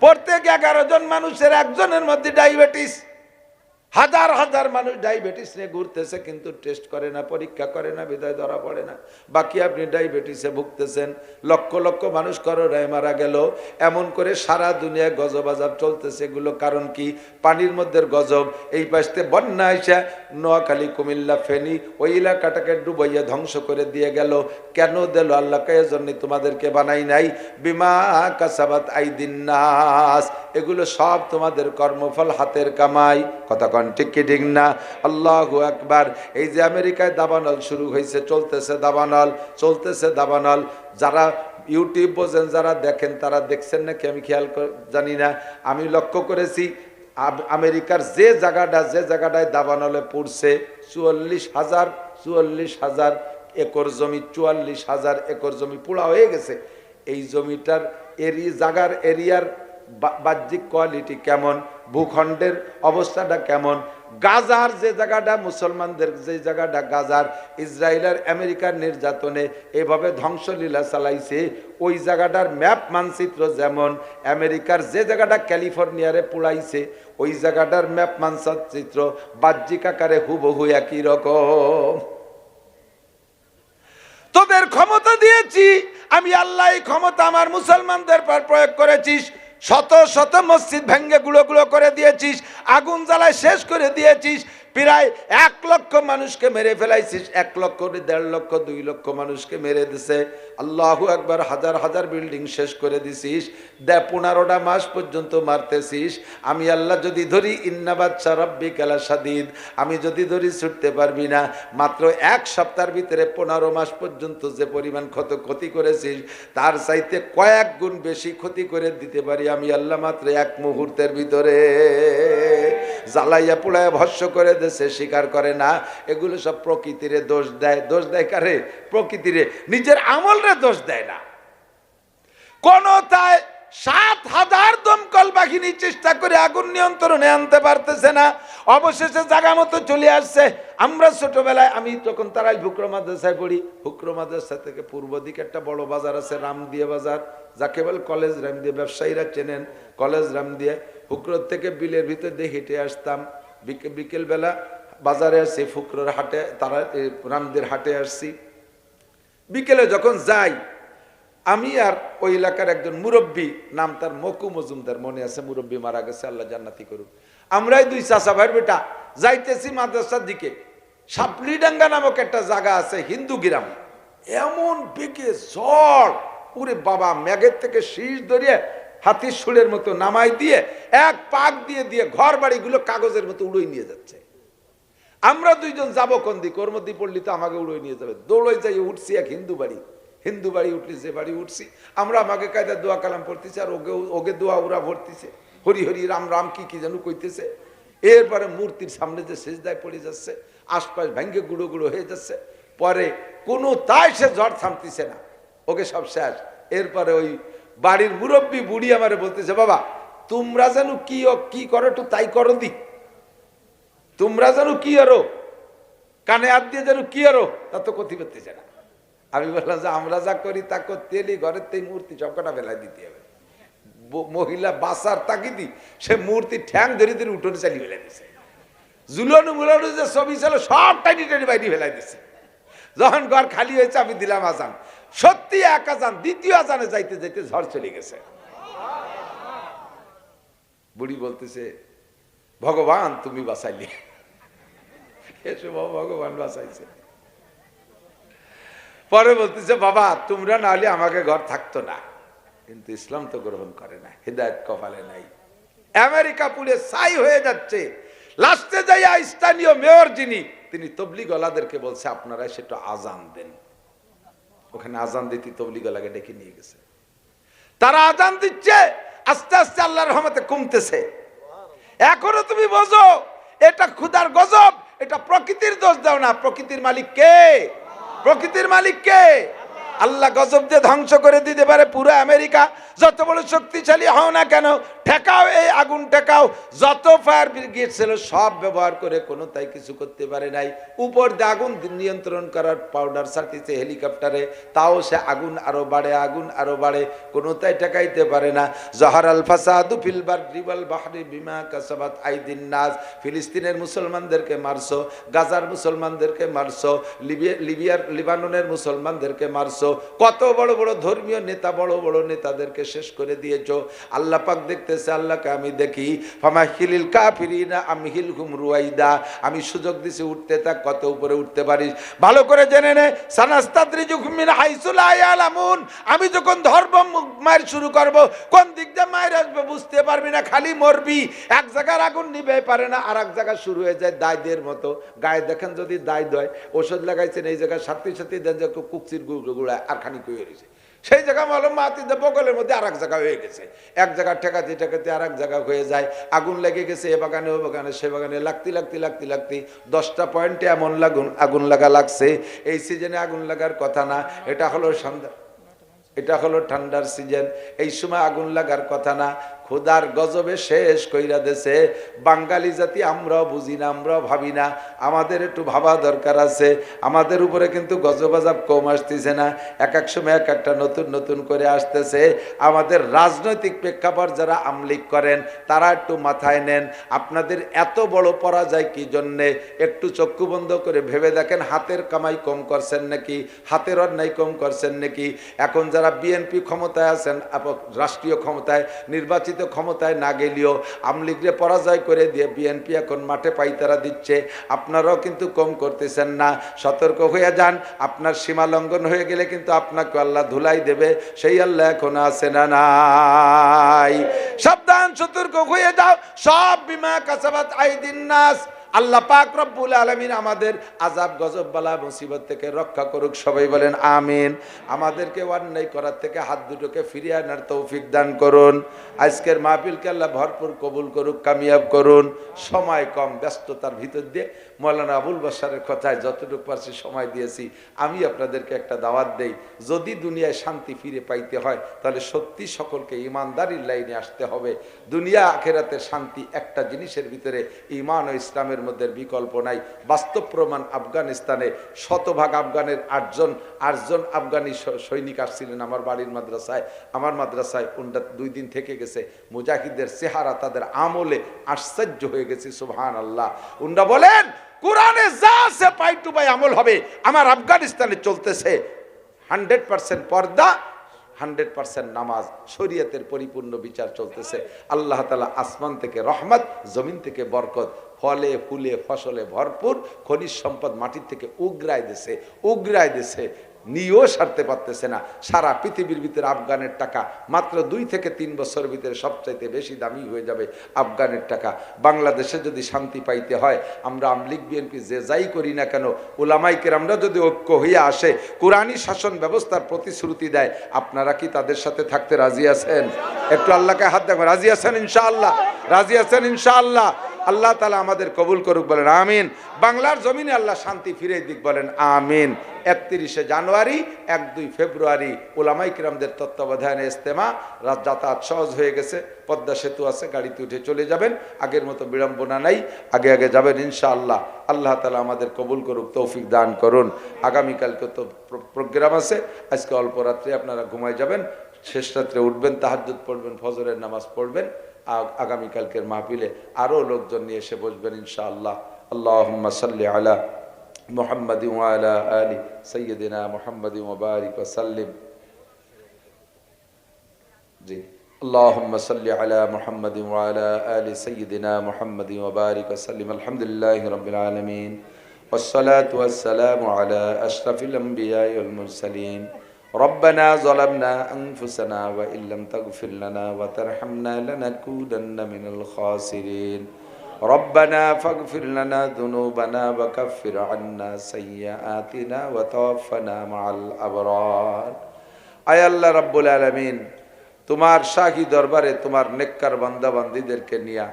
প্রত্যেক 11 জন মানুষের একজনের মধ্যে ডায়াবেটিস। হাজার হাজার মানুষ ডায়াবেটিস নিয়ে ঘুরতেছে, কিন্তু টেস্ট করে না, পরীক্ষা করে না, বিদায় ধরা পড়ে না। বাকি আপনি ডায়াবেটিসে ভুগতেছেন। লক্ষ লক্ষ মানুষ করোনায় মারা গেল। এমন করে সারা দুনিয়ায় গজব আযাব চলতেছে। এগুলো কারণ কি? পানির মধ্যে গজব। এই পাশে বন্যা এসে নোয়াখালী, কুমিল্লা, ফেনী ওই এলাকাটাকে ডুবাইয়া ধ্বংস করে দিয়ে গেল। কেন দিল? আল্লাহকে এজন্য তোমাদেরকে বানাই নাই। বিমা কাসাবাত আইদিন নাস, এগুলো সব তোমাদের কর্মফল, হাতের কামাই। কথা ঠিক কি ঠিক না? আল্লাহু আকবার। এই যে আমেরিকায় দাবানল শুরু হয়েছে, চলতেছে দাবানল, চলতেছে দাবানল। যারা ইউটিউব বোঝেন, যারা দেখেন, তারা দেখছেন নাকি আমি খেয়াল জানি না। আমি লক্ষ্য করেছি আমেরিকার যে জায়গাটায় দাবানলে পড়ছে, 44,000 একর জমি, 44,000 একর জমি পোড়া হয়ে গেছে। এই জমিটার জাগার এরিয়ার বাহ্যিক কোয়ালিটি কেমন, ভূখণ্ডের অবস্থাটা কেমন, গাজার যে জায়গাটা, মুসলমানদের যে জায়গাটা গাজার, ইসরায়েলের আমেরিকার নির্যাতনে এভাবে ধ্বংসলীলা চালাইছে, ওই জায়গাটার ম্যাপ মানচিত্র যেমন, আমেরিকার যে জায়গাটা ক্যালিফোর্নিয়ারে পোড়াইছে, ওই জায়গাটার ম্যাপ মানচিত্র বাহ্যিক আকারে হুবহু একই রকম। তোদের ক্ষমতা দিয়েছি আমি আল্লাহ, এই ক্ষমতা আমার মুসলমানদের পর প্রয়োগ করেছিস। শত শত মসজিদ ভেঙ্গে গুঁড়ো গুঁড়ো করে দিয়েছিস, আগুন জ্বালায় শেষ করে দিয়েছিস। প্রায় 1 লক্ষ মানুষকে মেরে ফেলাইছিস, 1 লক্ষ 1.5 লক্ষ 2 লক্ষ মানুষকে মেরে দিছে। আল্লাহু আকবার, হাজার হাজার বিল্ডিং শেষ করে দিছিস, 15টা মাস পর্যন্ত মারতেছিস। আমি আল্লাহ যদি ধরি ইন্না বাদশা রাব্বিকা লাশাদীদ, আমি যদি ধরি ছুটতে পারবি না। মাত্র 1 সপ্তাহের ভিতরে 15 মাস পর্যন্ত যে পরিমাণ ক্ষতি করেছিস তার চাইতে কয়েক গুণ বেশি ক্ষতি করে দিতে পারি আমি আল্লাহ মাত্র 1 মুহূর্তের ভিতরে। জ্বালাইয়া পুড়াইয়া ভস্য করে দেশে, স্বীকার করে না। এগুলো সব প্রকৃতিরে দোষ দেয়। দোষ দেয় কারে? প্রকৃতিরে, নিজের আমলরে দোষ দেয় না। কোন তাই 7,000 দমকল বাহিনী চেষ্টা করে আগুন নিয়ন্ত্রণে আনতে পারতেছে না, অবশেষে জায়গা মতো চলে আসছে। আমরা ছোটবেলায়, আমি তখন তারাই হুকরো মাদ্রাসায় পড়ি, হুকরো মাদ্রাসা থেকে পূর্ব দিকে একটা বড় বাজার আছে রামদিয়া বাজার, যাকে বলে কলেজ রামদিয়া, ব্যবসায়ীরা চেনেন কলেজ রামদিয়া। হুকরোর থেকে বিলের ভিতর দিয়ে হেঁটে আসতাম, বিকেল বেলা বাজারে আসছি, ফুকরোর হাটে, তারা রামদের হাটে আসছি। বিকেলে যখন যাই, আমি আর ওই এলাকার একজন মুরব্বী, নাম তার মকু মজুমদার, মনে আছে, মুরব্বী মারা গেছে, আল্লাহ জান্নাতি করুক। আমরাই 2 চাচা ভাইয়ের বেটা যাইতেছি মাদ্রাসার দিকে। সাপলিডাঙ্গা নামক একটা জায়গা আছে, হিন্দু গ্রাম। এমন বেগে ঝড়, ওরে বাবা, মেঘের থেকে শীষ ধরিয়ে হাতির সুরের মতো নামাই দিয়ে এক পাক দিয়ে দিয়ে ঘর বাড়িগুলো কাগজের মতো উড়োই নিয়ে যাচ্ছে। আমরা 2 জন যাবো কোন দিকে, ওর মধ্যে পড়লি তো আমাকে উড়োই নিয়ে যাবে। দৌড়ই যাই উঠছি এক হিন্দু বাড়ি উঠলি, যে বাড়ি উঠছি আমরা, আমাকে কায়দা দোয়া কালাম পড়তেছে, আর ওকে দোয়া ওরা ভরতেছে, হরি হরি রাম রাম কি যেন কইতেছে। এরপরে মূর্তির সামনে যে সেজদায় পড়ে যাচ্ছে, আশপাশ ভেঙ্গে গুঁড়ো গুঁড়ো হয়ে যাচ্ছে। পরে কোনো তাই সে ঝড় থামতেছে না, ওকে সব শেষ। এরপরে ওই বাড়ির মুরব্বী বুড়ি আমারে বলতেছে, বাবা তোমরা যেন কি করো একটু তাই করো দি, তোমরা যেন কি আরো কানে হাত দিয়ে যেন কি আরো, তা তো কথি করতেছে না। আমি বললাম যে আমরা যা করি তা করতে এলি, ঘরের থেকে মূর্তি সবকটা ফেলাই দিতে হবে। মহিলা বাসার তাকিদি সে মূর্তি ঠ্যাং ধরে ধরে উঠোনে চালিয়ে ফেলাই দিছে। জুলানু মুলানু যে ছবি ছিল সব টাইনি টাইনি বাইরে ফেলাই দিছে। যখন ঘর খালি হয়েছে আমি দিলাম আজান, সত্যি 1 আজান, দ্বিতীয় আজানে যাইতে যাইতে ঝড় চলে গেছে। বুড়ি বলতেছে, ভগবান তুমি বাঁচাইলি। এসে ভগবান বাঁচাইছে। পরে বলতেছে, বাবা তোমরা না হলে আমাকে ঘর থাকতো না। কিন্তু ইসলাম তো গ্রহণ করে না, হিদায়াত কপালে নাই। আমেরিকা পুড়ে ছাই হয়ে যাচ্ছে। লাস্টে যাইয়া স্থানীয় মেয়র যিনি, তিনি তবলিগওয়ালাদেরকে বলছে আপনারা সেটা আজান দেন। ওখানে আজান দিতে তবলিগওয়ালাকে ডেকে নিয়ে গেছে। তারা আজান দিচ্ছে, আস্তে আস্তে আল্লাহর রহমতে কমতেছে। এখনো তুমি বোঝো এটা খোদার গজব, এটা প্রকৃতির দোষ দাও না। প্রকৃতির মালিক কে? প্রকৃতির মালিক কে? আল্লাহ গজব দিয়ে ধ্বংস করে দিতে পারে পুরো আমেরিকা। যত বড় শক্তিশালী হও না কেন, ঠেকাও এই আগুন, ঠেকাও। যত ফায়ার ব্রিগেড ছিল সব ব্যবহার করে কোনো তাই কিছু করতে পারে নাই। উপর দিয়ে আগুন নিয়ন্ত্রণ করার পাউডার ছাড়তেছে হেলিকপ্টারে, তাও সে আগুন আরো বাড়ে, আগুন আরো বাড়ে, কোনো তাই ঠেকাইতে পারে না। জহারাল ফাসাদু ফিল বাররি ওয়াল বাহরি বিমা কাসাবাত আইদিন নাস। ফিলিস্তিনের মুসলমানদেরকে মারছো, গাজার মুসলমানদেরকে মারছো, লিবাননের মুসলমানদেরকে মারছো, কত বড় বড় ধর্মীয় নেতা, বড় বড় নেতাদেরকে শেষ করে দিয়েছো। আল্লাহ পাক দেখতেছে, আল্লাহকে আমি দেখি। ফামাহিলিল কাফিরিনা আমহিলহুম রুয়াইদা। আমি সুযোগ দিছি, উঠতে থাক, কত উপরে উঠতে পারিস ভালো করে জেনে নে। সানাস্তাদরিজুহুম মিন হাইসু লা ইয়ালামুন। আমি যখন ধর্ম মার শুরু করব, কোন দিক দিয়ে মায়ের আসবে বুঝতে পারবি না, খালি মরবি। এক জায়গার আগুন নিবে পারে না, আর এক জায়গা শুরু হয়ে যায় দায়দের মতো। গায়ে দেখেন যদি দায় দেয়, ওষুধ লাগাইছেন এই জায়গায়, সাথে সাথে দেন যে কুকচির গুঁড়ায় আর খানি হয়ে গেছে, সেই জায়গা মালুম মাতিতে বগলের মধ্যে আর এক জায়গা হয়ে গেছে। এক জায়গা ঠেকাতে ঠেকাতে আর এক জায়গা হয়ে যায়। আগুন লেগে গেছে এ বাগানে, ও বাগানে, সে বাগানে, লাগতে লাগতে লাগতে লাগতে 10টা পয়েন্টে এমন আগুন লাগা লাগছে। এই সিজনে আগুন লাগার কথা না, এটা হলো সন্ধ্যা, এটা হলো ঠান্ডার সিজন, এই সময় আগুন লাগার কথা না। খোদার গজবে শেষ কইরা দেছে। বাঙালি জাতি আমরাও বুঝি না, আমরাও ভাবি না, আমাদের একটু ভাবা দরকার আছে। আমাদের উপরে কিন্তু গজব আযাব কম আসতেছে না, এক এক সময় এক একটা নতুন নতুন করে আসতেছে। আমাদের রাজনৈতিক প্রেক্ষাপট যারা আমলিক করেন তারা একটু মাথায় নেন, আপনাদের এত বড় পরাজয় কি জন্যে? একটু চক্ষু বন্ধ করে ভেবে দেখেন, হাতের কামাই কম করছেন নাকি? হাতের অন্যায় কম করছেন নাকি? এখন যারা বিএনপি ক্ষমতায় আছেন, রাষ্ট্রীয় ক্ষমতায় নির্বাচিত নির্বাচিত ক্ষমতায় না গেলেও আমলিগরে পরাজয় করে দিয়ে বিএনপি এখন মাঠে পাইতারা দিচ্ছে, আপনারাও কিন্তু কম করতেছেন না। সতর্ক হয়ে যান, আপনার সীমা লঙ্ঘন হয়ে গেলে কিন্তু আপনাকে আল্লাহ ধুলাই দেবে। সেই আল্লাহ এখন আছে না নাই? সাবধান, সতর্ক হয়ে যাও। সব বিমা কাসাবাত আইদিন নাস। আল্লাহ পাক রব্বুল আলামিন আমাদের আযাব গজব বালা মুসিবত থেকে রক্ষা করুক। সবাই বলেন আমিন। আমাদেরকে অন্যায় করার থেকে হাত দুটোকে ফিরিয়ে আনার তৌফিক দান করুন। আজকের মাহফিলকে আল্লাহ ভরপুর কবুল করুক, কামিয়াব করুন। সময় কম, ব্যস্ততার ভিতর দিয়ে মৌলানা আবুল বাশারের কথায় যতটুকু পারছি সময় দিয়েছি। আমি আপনাদেরকে একটা দাওয়াত দেই, যদি দুনিয়ায় শান্তি ফিরে পাইতে হয় তাহলে সত্যি সকলকে ইমানদারির লাইনে আসতে হবে। দুনিয়া আখেরাতের শান্তি একটা জিনিসের ভিতরে, ঈমান ও ইসলামের মধ্যে বিকল্প নাই। বাস্তব প্রমাণ, আফগানিস্তানে শতভাগ আফগানের আটজন আফগানি সৈনিক আসছিলেন আমার বাড়ির মাদ্রাসায়। আমার মাদ্রাসায় উন্ডা 2 দিন থেকে গেছে। মুজাহিদের চেহারা, তাদের আমলে আশ্চর্য হয়ে গেছে। সুবহানাল্লাহ। উন্ডা বলেন কোরআনে যা আছে পাই টু পাই আমল হবে। আমার আফগানিস্তানে চলতেছে 100% পর্দা, 100% নামাজ, শরীয়তের পরিপূর্ণ বিচার চলতেছে। আল্লাহ তাআলা আসমান থেকে রহমত, জমিন থেকে বরকত, ফলে ফুলে ফসলে ভরপুর, খনিজ সম্পদ মাটির থেকে উগরায় দিছে। নিয়েও সারতে পারতেছে না। সারা পৃথিবীর ভিতরে আফগানের টাকা মাত্র 2 থেকে 3 বছরের ভিতরে সবচাইতে বেশি দামি হয়ে যাবে আফগানের টাকা। বাংলাদেশে যদি শান্তি পাইতে হয়, আমরা আমলিগ বিএনপি যে যাই করি না কেন, উলামায়ে কেরামরা যদি ঐক্য হইয়া আসে, কোরআনী শাসন ব্যবস্থার প্রতিশ্রুতি দেয়, আপনারা কি তাদের সাথে থাকতে রাজি আছেন? একটু আল্লাহকে হাত দেখো, রাজি আছেন ইনশাআল্লাহ? রাজি আছেন ইনশাআল্লাহ? আল্লাহ তাআলা আমাদের কবুল করুক, বলেন আমিন। বাংলার জমিনে আল্লাহ শান্তি ফিরে দিক, বলেন আমিন। 31শে জানুয়ারি, 1-2 ফেব্রুয়ারি উলামায়ে কিরামদের তত্ত্বাবধানে ইজতেমা। যাতায়াত সহজ হয়ে গেছে, পদ্মা সেতু আছে, গাড়িতে উঠে চলে যাবেন। আগের মতো বিড়ম্বনা নাই, আগে আগে যাবেন ইনশাআল্লাহ। আল্লাহ তাআলা আমাদের কবুল করুক, তৌফিক দান করুন। আগামীকালকে তো প্রোগ্রাম আছে। আজকে অল্প রাত্রে আপনারা ঘুমায় যাবেন, শেষ রাত্রে উঠবেন, তাহাজ্জুদ পড়বেন, ফজরের নামাজ পড়বেন। আগামীকালকের মাহফিলে আরো লোকজন নিয়ে এসে বসবেন ইনশাআল্লাহ। আল্লাহুম্মা সাল্লি আলা মুহাম্মাদি ওয়া আলা আলি সাইয়্যিদিনা মুহাম্মাদি ওয়া বারিক ওয়া সাল্লিম। জি, আল্লাহুম্মা সাল্লি আলা মুহাম্মাদি ওয়া আলা আলি সাইয়্যিদিনা মুহাম্মাদি ওয়া বারিক ওয়া সাল্লিম। আলহামদুলিল্লাহি রাব্বিল আলামিন, ওয়াস সালাতু ওয়াস সালামু আলা আশরাফিল আমবিয়াই ওয়াল মুরসালিন। ربنا ظلمنا أنفسنا وإن لم تغفر لنا وترحمنا لنكونن من الخاسرين ربنا فاغفر لنا ذنوبنا وكفر عنا سيئاتنا وتوفنا مع الأبرار। আয় আল্লাহ রাব্বুল আলামিন, তোমার শাহী দরবারে তোমার নেককার বান্দা বান্দীদেরকে নিয়া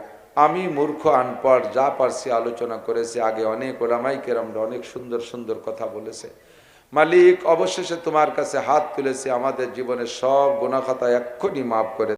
আমি মূর্খ আনপড় যা পারছি আলোচনা করেছি। আগে অনেক উলামায়ে কেরামরা অনেক সুন্দর সুন্দর কথা বলেছে। মালিক, অবশেষে তোমার কাছে হাত তুলেছি, আমাদের জীবনের সব গুনাহ খাতা এক্ষুনি মাফ করে